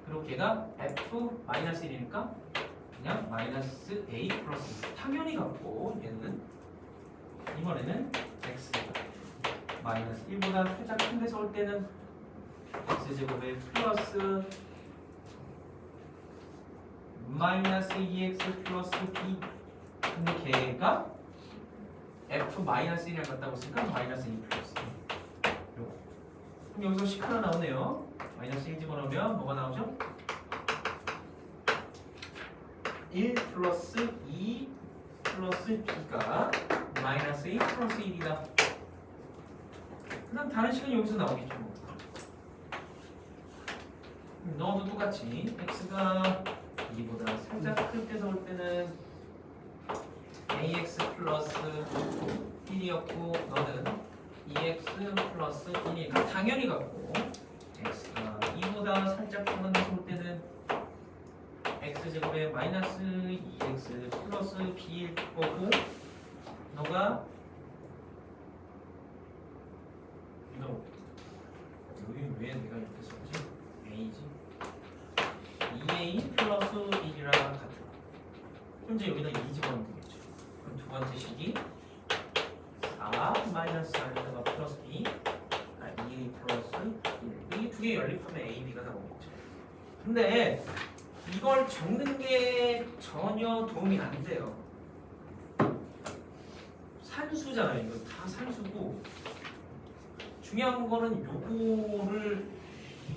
그리고 걔가 f 마이너스 1이니까 그냥 마이너스 a 플러스 1 당연히 같고 얘는 이번에는 x 마이너스 1보다 살짝 큰 데서 올 때는 x제곱에 플러스 마이너스 2x 플러스 b 근데 걔가 f 마이너스 1이랑 같다고 했으니까 마이너스 2 플러스 2 요거 그럼 여기서 식 하나 나오네요. 마이너스 1 집어넣으면 뭐가 나오죠? 1 플러스 2 플러스 b가 마이너스 2 플러스 1이다. 그 다음 다른 식은 여기서 나오겠죠. 너도 똑같이 x가 2보다 살짝 클 때서 올 때는 ax 플러스 1이었고 너는 2x 플러스 1이니까 당연히 같고 x가 2보다 살짝 작은 데서 올 때는 x제곱에 마이너스 2x 플러스 b일 거고 너가 이거 여기 왜 내가 이렇게 썼지? a지 2a 플러스 1이랑 같죠. 현재 여기다 2 집어넣으면 되겠죠. 그럼 두 번째 식이 4 마이너스 R에다가 플러스 B 2a 플러스 1 이 두 개 연립하면 a, b가 나오겠죠. 근데 이걸 적는 게 전혀 도움이 안 돼요. 산수잖아요. 이거 다 산수고 중요한 거는 요거를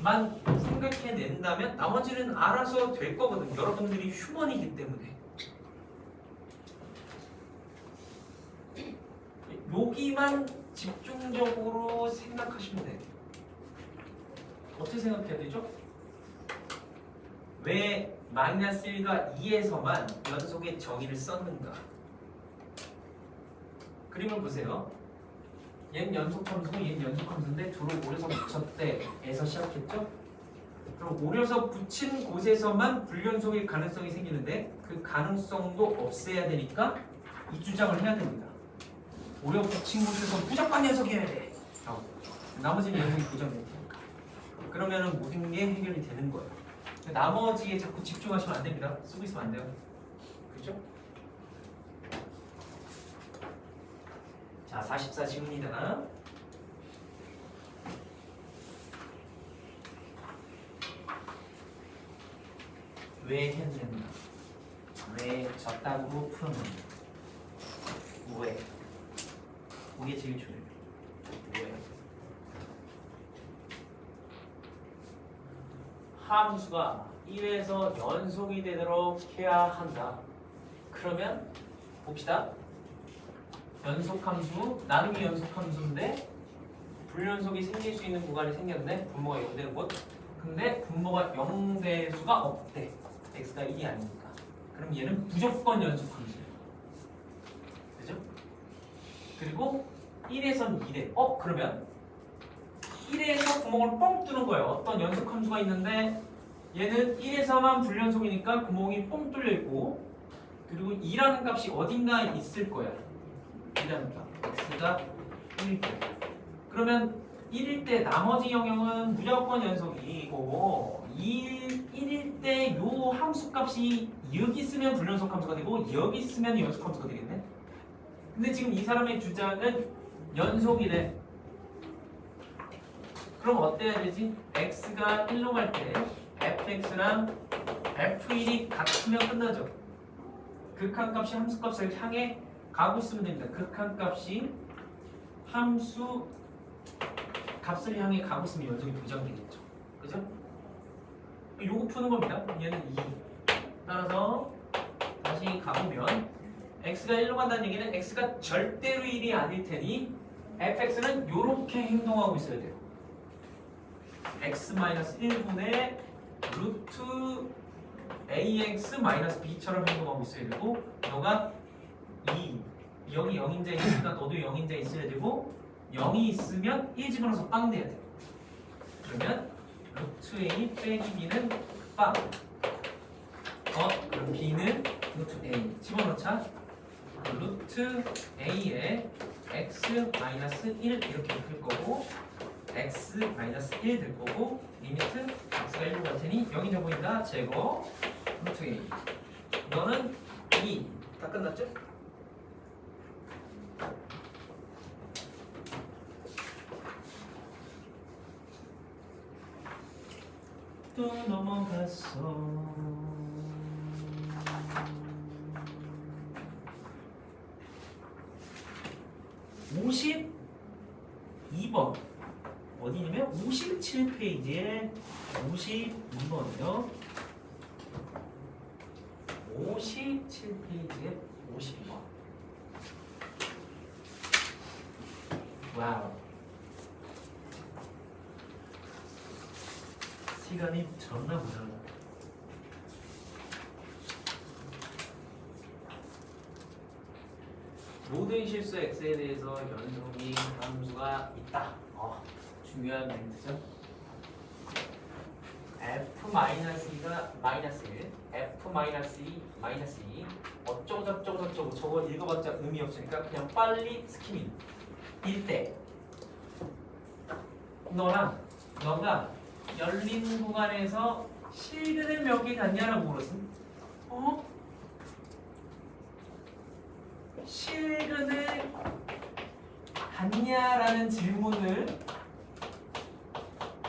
만 생각해낸다면 나머지는 알아서 될 거거든. 여러분들이 휴먼이기 때문에 여기만 집중적으로 생각하시면 돼요. 어떻게 생각해야 되죠? 왜 마이너스 1과 2에서만 연속의 정의를 썼는가? 그림을 보세요. 얘는 연속함수고 얘는 연속함수인데 둘을 오려서 붙였대에서 시작했죠? 그럼 오려서 붙인 곳에서만 불연속일 가능성이 생기는데 그 가능성도 없애야 되니까 이 주장을 해야 됩니다. 오려 붙인 곳에서 무조건 연속이어야 돼. 나머지는 연속이 부정돼요. 그러면은 모든 게 해결이 되는 거예요. 나머지에 자꾸 집중하시면 안 됩니다. 쓰고 있으면 안 돼요. 그렇죠? 자, 44질문이다. 왜 했는가? 왜 적당으로 풀었는가? 왜? 그게 제일 중요해요. 왜? 함수가 1에서 연속이 되도록 해야 한다. 그러면 봅시다. 연속함수, 나름이 연속함수인데 불연속이 생길 수 있는 구간이 생겼네. 분모가 0되는 곳. 근데 분모가 0될 수가 없대. x가 1이 아니니까. 그럼 얘는 무조건 연속함수예요. 그죠? 그리고 1에선 2래. 그러면 1에서 구멍을 뻥 뚫는 거예요. 어떤 연속함수가 있는데 얘는 1에서만 불연속이니까 구멍이 뻥 뚫려 있고, 그리고 2라는 값이 어딘가에 있을 거야. 2라는 값. x가 1일 때. 그러면 1일 때 나머지 영역은 무조건 연속이고 1일 때 요 함수 값이 여기 있으면 불연속 함수가 되고 여기 있으면 연속 함수가 되겠네. 근데 지금 이 사람의 주장은 연속이래. 그럼 어때야 되지? x가 1로 갈 때 fx랑 f1이 같으면 끝나죠. 극한값이 함수값을 향해 가고 있으면 됩니다. 극한값이 함수 값을 향해 가고 있으면 연속이 보장되겠죠. 그죠? 요거 푸는 겁니다. 얘는 2. 따라서 다시 가보면 x가 1로 간다는 얘기는 x가 절대로 1이 아닐 테니 fx는 요렇게 행동하고 있어야 돼요. x-1분의 루트 ax-b처럼 행동하고 있어야 되고, 너가 2, 여기 0인자 있으니까 너도 0인자 있어야 되고, 0이 있으면 1 집어넣어서 빵 돼야 돼. 그러면 루트 a 빼기 b는 빵. 그럼 b는 루트 a 집어넣자. 루트 a에 x-1 이렇게 될 거고, x-1 될 거고, 리미트 x가 1로 갈 테니 0이 보인다. 제거 루트 a. 너는 2. 다 끝났죠? 또 넘어갔어. 52번 어디냐면 57페이지에 52번이요. 57페이지에 52번. 와우. 시간이 존나 모자라. 모든 실수 x에 대해서 연속인 함수가 있다. 중요한 멘트죠. f-2가 마이너스 1, f-2 마이너스 2 어쩌고 저쩌고 저쩌고 저거 읽어봤자 의미 없으니까 그냥 빨리 스키밍. 이때 너가 열린 구간에서 실근을 몇 개 갔냐라고 물었음. 실근을 갔냐라는 질문을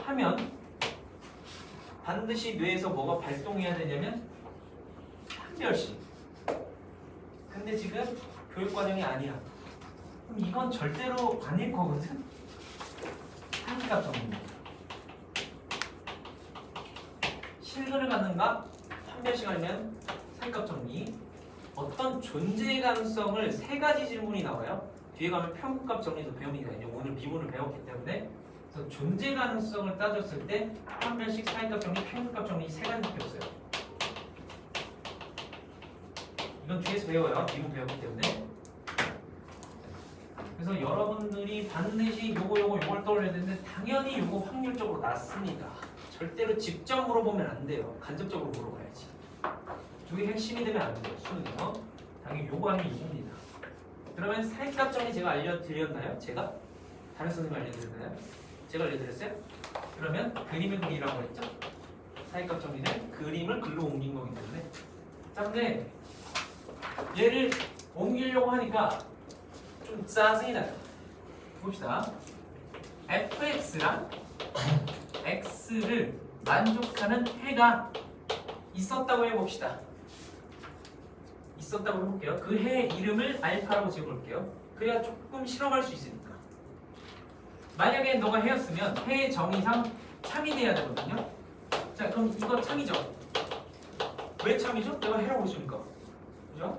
하면 반드시 뇌에서 뭐가 발동해야 되냐면 한별씩. 근데 지금 교육과정이 아니야. 그럼 이건 절대로 아닐 거거든. 한값 정도입니다. 실근을 갖는가? 한별씩 아니면 삼값 정리. 어떤 존재 가능성을 세 가지 질문이 나와요. 뒤에 가면 평균값 정리도 배웁니다. 이제 오늘 미분을 배웠기 때문에. 그래서 존재 가능성을 따졌을 때 한별씩 사인값 정리, 평균값 정리 세 가지밖에 없어요. 이건 뒤에서 배워요. 미분 배웠기 때문에. 그래서 여러분들이 반드시 요걸 떠올려야 되는데 당연히 요거 확률적으로 낮습니다. 절대로 직접 물어보면 안 돼요. 간접적으로 물어봐야지. 이게 핵심이 되면 안 돼요. 수능에서. 당연히 요거 아니면 요겁니다. 그러면 사이값 정리 제가 알려드렸나요? 제가? 다른 선생님 알려드렸나요? 제가 알려드렸어요? 그러면 그림을 그리라고 했죠? 사이값 정리는 그림을 글로 옮긴 거기 때문에. 자, 근데 얘를 옮기려고 하니까 좀 짜증이 나요. 봅시다. fx랑 x를 만족하는 해가 있었다고 해봅시다. 있었다고 해볼게요. 그 해 이름을 알파라고 지어볼게요. 그래야 조금 실험할 수 있으니까. 만약에 너가 해였으면 해의 정의상 참이 돼야 되거든요. 자, 그럼 이거 참이죠? 왜 참이죠? 내가 해라고 했으니까. 그죠?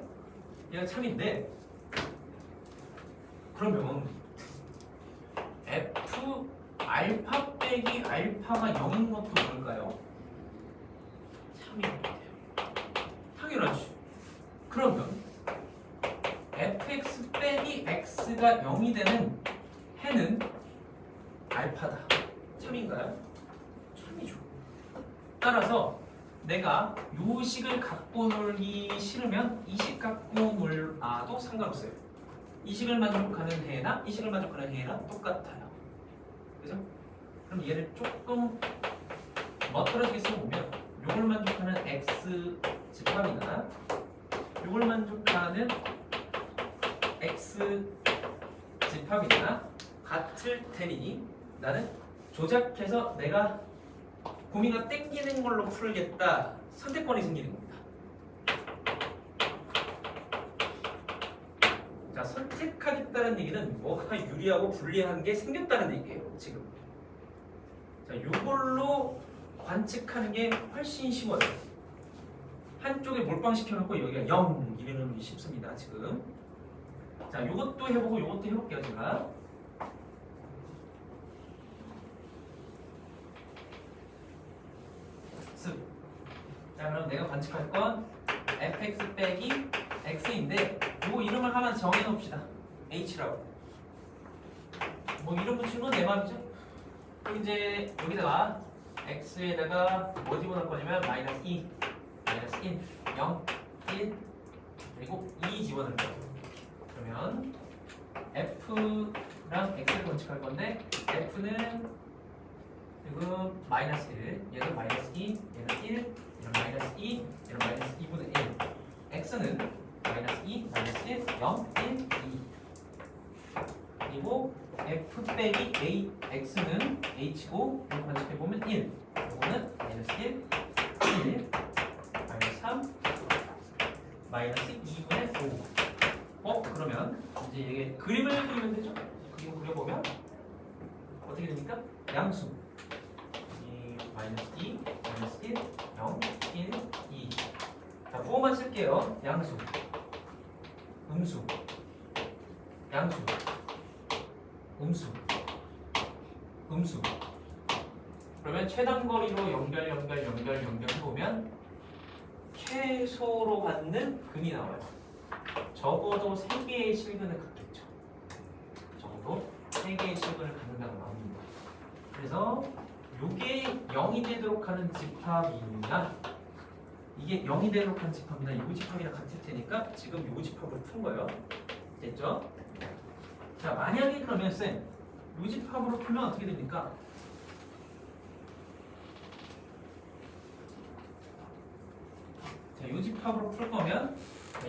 얘가 참인데 그러면 f 알파 빼기 알파가 0인 것도 뭘까요? 참인 것 같아요. 당연하지. 그러면 fx 빼기 x가 0이 되는 해는 알파다. 참인가요? 참이죠. 따라서 내가 요 식을 갖고 놀기 싫으면 이 식 갖고 놀아도 상관없어요. 이 식을 만족하는 해나 이 식을 만족하는 해랑 똑같아요. 그죠? 그럼 얘를 조금 멋들어지게 써보면 요걸 만족하는 x 집합이나 요걸 만족하는 x 집합이나 같을 테니 나는 조작해서 내가 고민가 땡기는 걸로 풀겠다. 선택권이 생기는 겁니다. 자, 선택하겠다는 얘기는 뭐가 유리하고 불리한 게 생겼다는 얘기예요. 지금. 자, 요걸로 관측하는 게 훨씬 쉬워요. 한쪽에 몰빵시켜놓고 여기가 0 이러는 게 쉽습니다. 지금. 자, 요것도 해보고 요것도 해볼게요. 제가. 자, 그럼 내가 관측할 건 fx 빼기 x인데 요 이름을 하나 정해놓읍시다. h라고. 뭐 이름 붙이는 건 내 마음이죠. 그럼 이제 여기다가 x에다가 뭐 집어넣을 거냐면 마이너스 2, 마이너스 1, 0, 1 그리고 2 집어넣을 거예요. 그러면 f랑 x를 관측할 건데 f는 지금 마이너스 1, 얘는 마이너스 2, 얘는 1, 얘는 마이너스 2, 얘는 마이너스 2분의 1. x는 마이너스 2, 마이너스 1, 0, 1, 2. 그리고 f 빼기 a, x는 h고 이거 관측해보면 1. 이거는 마이너스 1, 1, 마이너스 3, 마이너스 2분의 5. 그러면 이제 이게 그림을 그리면 되죠? 그림 그려보면 어떻게 됩니까? 양수. 마이너스 2, 마이너스 1, 0, 1, 2. 자, 부호만 쓸게요. 양수, 음수, 양수, 음수, 음수. 그러면 최단거리로 연결 해보면 최소로 받는 근이 나와요. 적어도 3개의 실근을 갖겠죠. 적어도 3개의 실근을 갖는다고 나옵니다. 그래서 요게 0이 되도록 하는 집합이나 이게 0이 되도록 하는 집합이나 요 집합이랑 같을 테니까 지금 요 집합을 푼 거예요. 됐죠? 자, 만약에 그러면 쌤, 요 집합으로 풀면 어떻게 됩니까? 자, 요 집합으로 풀 거면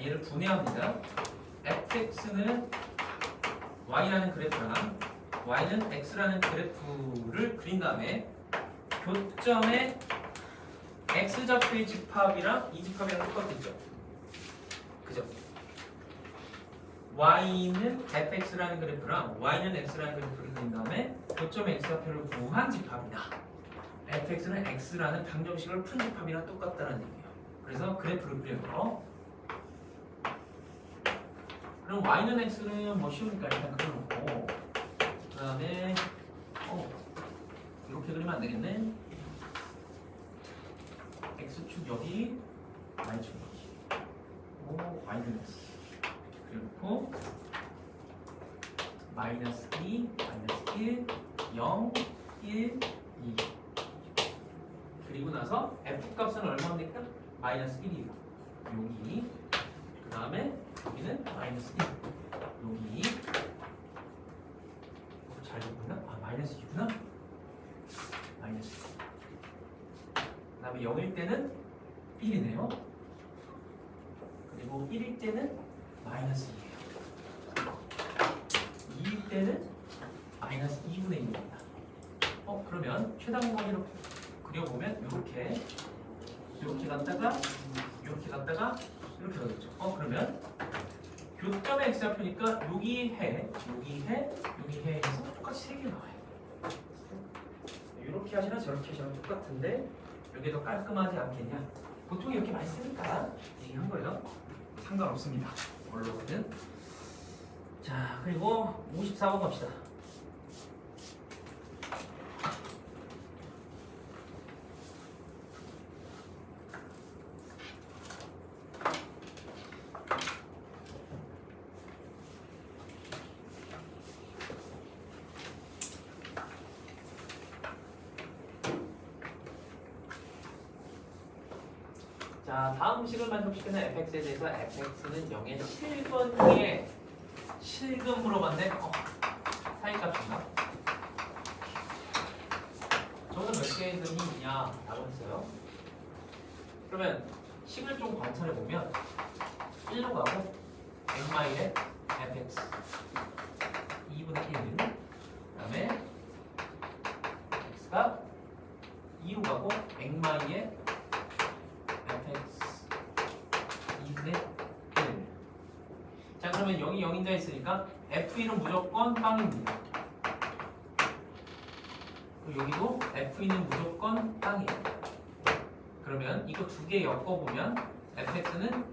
얘를 분해합니다. fx는 y라는 그래프랑 y는 x라는 그래프를 그린 다음에 교점의 x좌표의 집합이랑 이 집합이랑 똑같겠죠? 그죠? y는 fx라는 그래프랑 y는 x라는 그래프를 그린 다음에 교점의 x좌표를 구한 집합이나 fx는 x라는 방정식을 푼 집합이랑 똑같다는 얘기예요. 그래서 그래프를 그려요. 그럼 y는 x는 뭐 쉬우니까 일단 그려놓고 그 다음에 이렇게 그리면 안 되겠네. x축 여기, y축 여기. 오, y는 x. 그리고 마이너스 2, 마이너스 1, 0, 1, 2. 그리고 나서 f 값은 얼마입니까? 마이너스 1이에요. 여기. 그 다음에 여기는 마이너스 1. 여기. 잘 적었나? 아, 마이너스 2구나? 마이너스 2. 그 다음에 0일 때는 1이네요. 그리고 1일 때는 마이너스 2예요. 2일 때는 마이너스 2분의 1입니다. 그러면 최단거리로 그려보면 이렇게 갔다가 이렇게 갔다가 이렇게 가겠죠. 그러면 교점의 x좌표니까 여기 해 해서 똑같이 3개 나와요. 이렇게 하시나 저렇게 하시나 똑같은데 이게 더 깔끔하지 않겠냐? 보통 이렇게 많이 쓰니까 얘기한 거예요. 상관없습니다. 원로는. 자, 그리고 54번 갑시다. 자, 다음 식을 만족시키는 fx에 대해서 fx는 0의 실근에 실근 물어봤네. 사이값인가? 저는 몇 개의 근이 있냐? 라고 했어요. 그러면 식을 좀 관찰해 보면 1로 가고 n마일의 fx 2분의 1. 그 다음에 x가 2로 가고 n마일의 fx 2분의 1. 자, 그러면 0이 0인자 있으니까 f1은 무조건 빵입니다. 그리고 여기도 f2는 무조건 빵이에요. 그러면 이거 두 개 엮어보면 fx는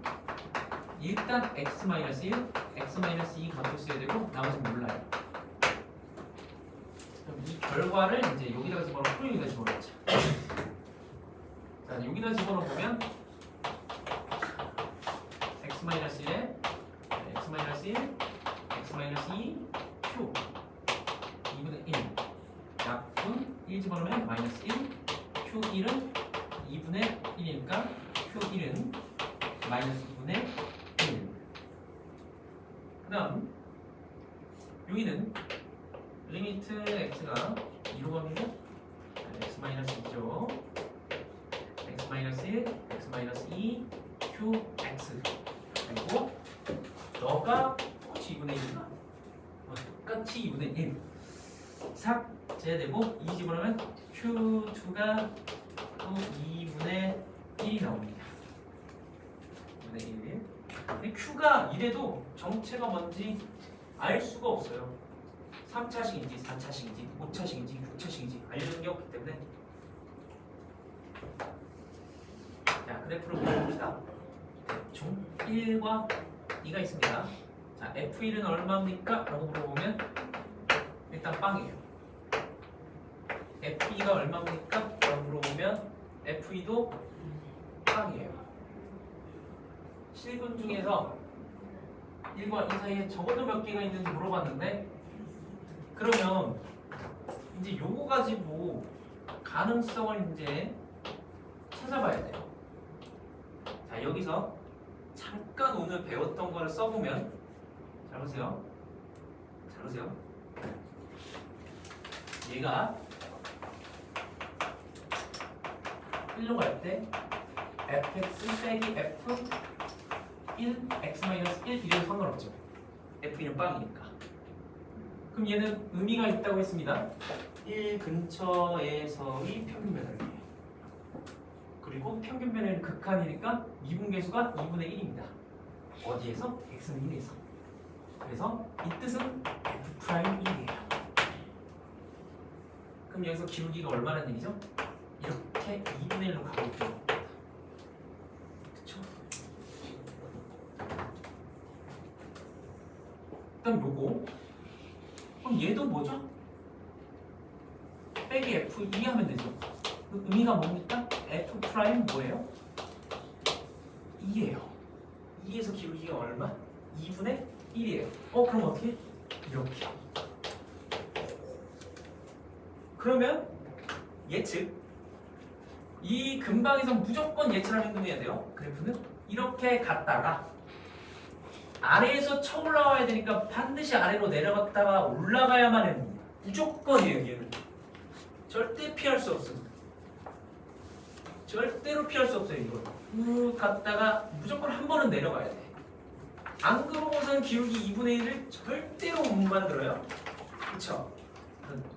일단 x-1, x-2 갖고 써야 되고 나머지는 몰라요. 그럼 이 결과를 이제 여기다가 집어넣고 여기다 집어넣자. 자, 여기다 집어넣으면 x-1에 x-1, x-2, q 2분의 1 약분 1 집어넣으면 마이너스 1 q1은 2분의 1이니까 q1은 마이너스 2분의 1. 그 다음 여기는 리미트 x가 2로 가면 x-2죠. x-1, x-2, qx. 그리고 너가 똑같이 2분의 1. 똑같이 2분의 1. 삭제되고 2 집어넣으면 q2가 또 2분의 1이 나옵니다. 2분의 1. 근데 q가 이래도 정체가 뭔지 알 수가 없어요. 3차식인지 4차식인지 5차식인지 6차식인지 알려준 게 없기 때문에. 자, 그래프를 그려봅시다. 대충 1과 2가 있습니다. 자, F1은 얼마입니까? 라고 물어보면 일단 빵이에요. F2가 얼마입니까? 라고 물어보면 F2도 빵이에요. 실근 중에서 1과 2 사이에 적어도 몇 개가 있는지 물어봤는데, 그러면 이제 요거 가지고 가능성을 이제 찾아봐야 돼요. 자, 여기서 잠깐 오늘 배웠던 거를 써보면, 잘 보세요. 잘 보세요. 얘가 1로 갈 때 fx 빼기 f 1, x-1 이래도 상관없죠. f1은 빵이니까. 그럼 얘는 의미가 있다고 했습니다. 1 근처에서의 평균 변화율이에요. 그리고 평균 변화율은 극한이니까 미분계수가 2분의 1입니다. 어디에서? x는 1에서. 그래서 이 뜻은 f'1이에요. 그럼 여기서 기울기가 얼마라는 얘기죠? 이렇게 2분의 1로 가고 있죠. 그쵸? 그다음 요거. 그럼 얘도 뭐죠? 빼기 f2 하면 되죠. 그 의미가 뭡니까? f' 뭐예요? 2예요. 2에서 기울기가 얼마? 2분의 1이에요. 그럼 어떻게? 이렇게. 그러면 예측 이 근방에서 무조건 얘처럼 행동해야 돼요. 그래프는 이렇게 갔다가 아래에서 쳐 올라와야 되니까 반드시 아래로 내려갔다가 올라가야만 합니다. 무조건이에요. 얘는 절대 피할 수 없습니다. 절대로 피할 수 없어요. 이거 쭉 갔다가 무조건 한 번은 내려가야 돼. 안 그러고선 기울기 2분의 1을 절대로 못 만들어요. 그쵸?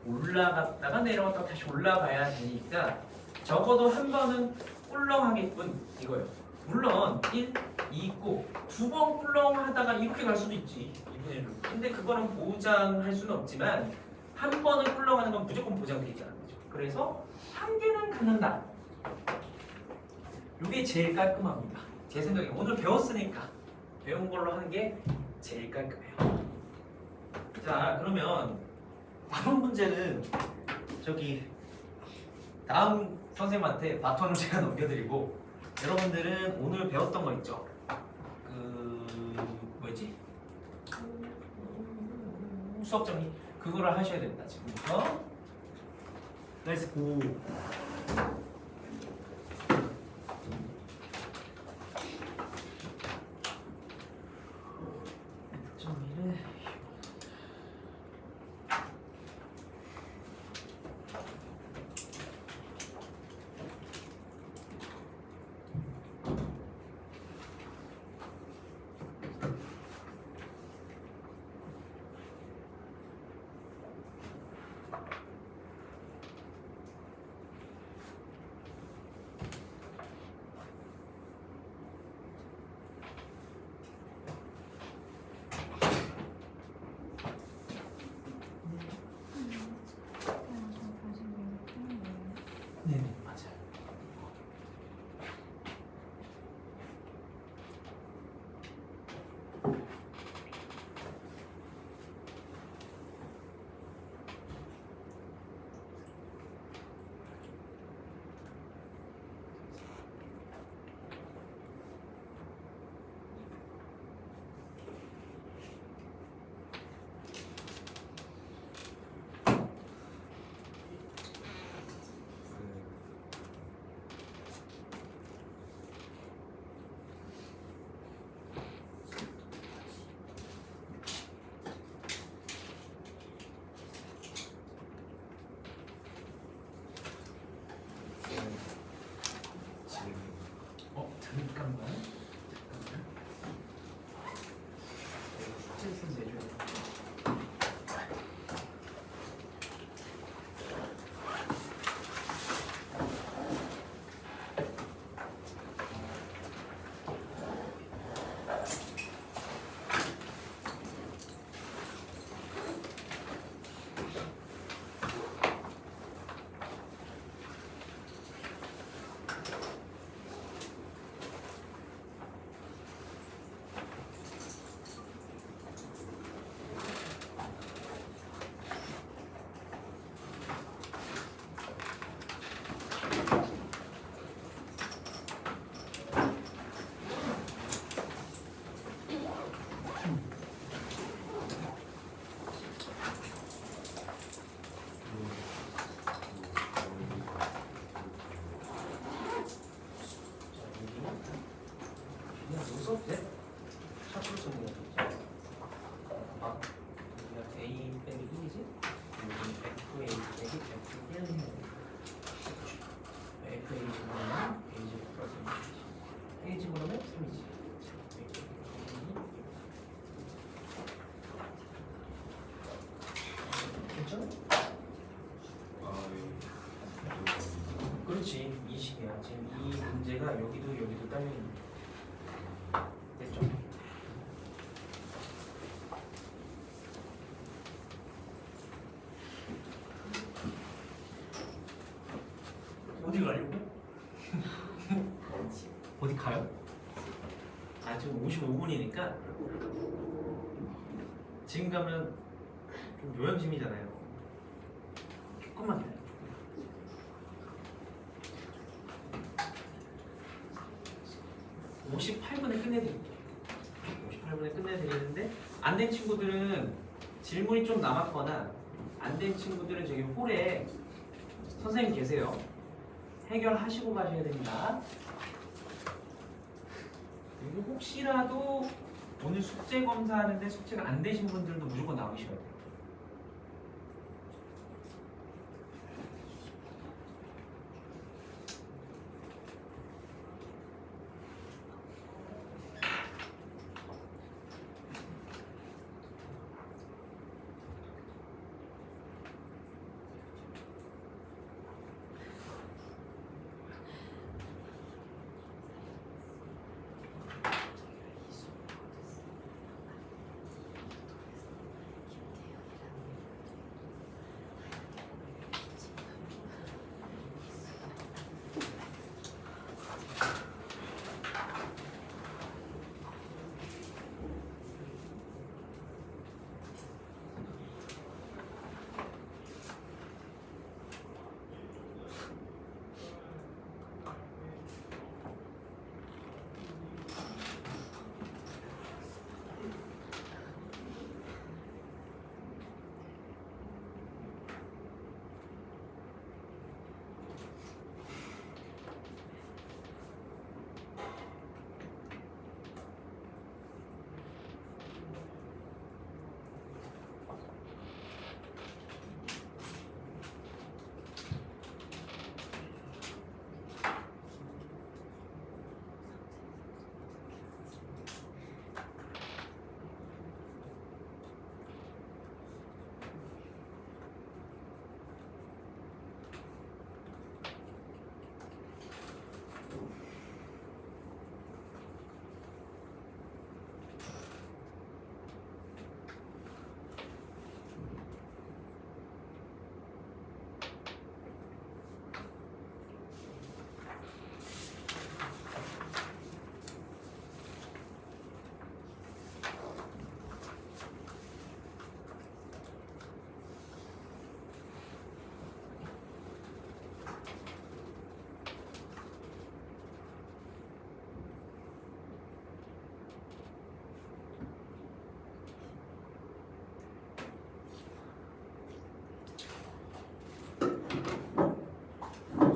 올라갔다가 내려갔다가 다시 올라가야 되니까 적어도 한 번은 꿀렁하겠군 이거예요. 물론 1, 2 있고 두 번 꿀렁하다가 이렇게 갈 수도 있지 2분의 1로. 근데 그거는 보장할 수는 없지만 한 번은 꿀렁하는 건 무조건 보장되어 있다는 거죠. 그래서 한 개는 갖는다. 이게 제일 깔끔합니다. 제 생각에 오늘 배웠으니까 배운 걸로 하는 게 제일 깔끔해요. 자 그러면 다음 문제는 저기 다음 선생님한테 바톤을 제가 넘겨드리고 여러분들은 오늘 배웠던 거 있죠? 뭐였지? 수업 정리 그거를 하셔야 된다 지금부터. Let's go. 정리를. 네, 맞아요. 잠깐만. 숙제 좀 내줘야 돼. 써도 돼? 샤프로 쓰는 거 아, 여기가 A 빼기 1이지? 여기 FA 빼기 F 1 FA 집어넣으면 A 집 플러스 1이지 A 집어넣으면 3이지 괜찮아? 그렇지 이 식이야. 지금 이 문제가 여기도 딸려있는 됐죠? 어디 가려고? 어디 가요? 아 지금 55분이니까 지금 가면 좀 요양심이잖아요. 조금만 기다려. 58분에 끝내드릴게요. 58분에 끝내드리는데 안 된 친구들은 질문이 좀 남았거나 안 된 친구들은 저기 홀에 선생님 계세요. 해결하시고 가셔야 됩니다. 그리고 혹시라도 오늘 숙제 검사하는데 숙제가 안 되신 분들도 무조건 나오셔야 돼요.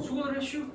수고를 하시오.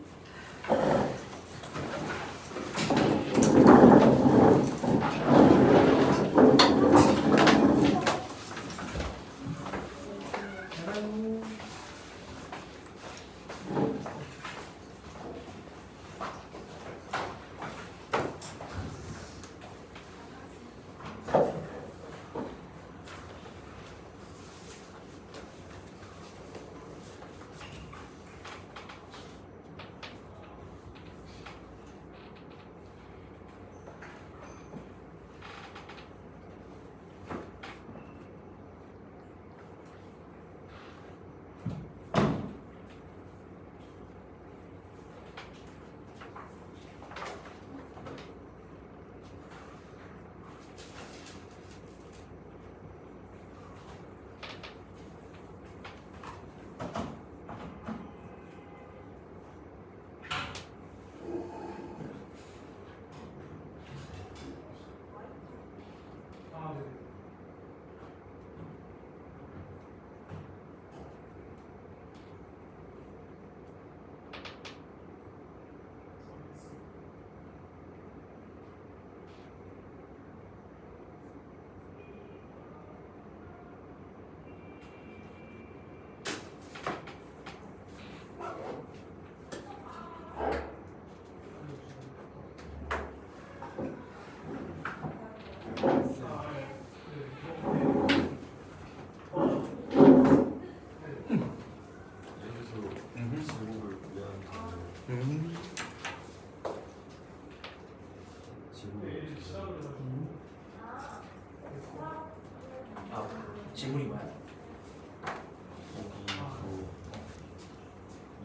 지문이 뭐야?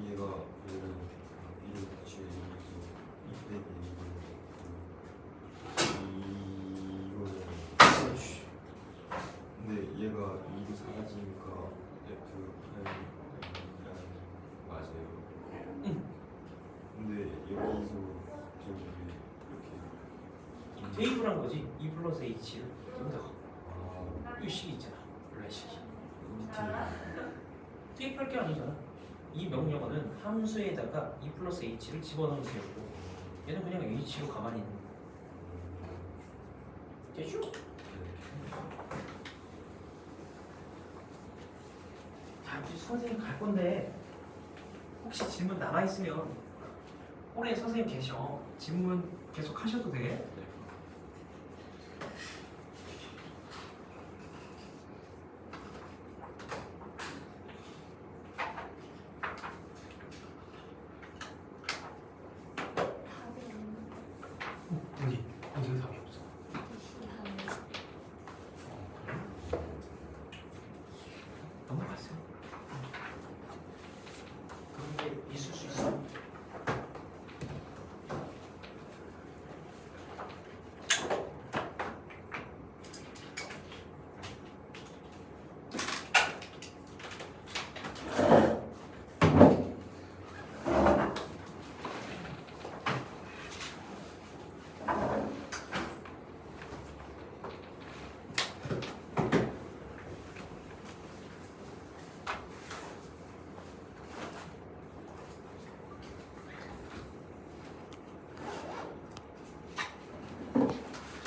얘가 이름 같이 여기서 이때는 이거는 근데 얘가 이거 사라지니까 F 맞아요. 근데 여기서 저기 이렇게 대입을 한 거지. 2 플러스 H를 여기다가 아 이 식이 있잖아. 원래 식이. 밑에 대입할 게 아니잖아. 이 명령어는 함수에다가 e 플러스 h를 집어넣으세요. 얘는 그냥 h로 가만히 있는 거예요. 되죠? 자, 이제 선생님 갈 건데 혹시 질문 남아 있으면 홀에 선생님 계셔. 질문 계속 하셔도 돼. 어디? 어디가 답이 없어? 그래? 넘어갔어요.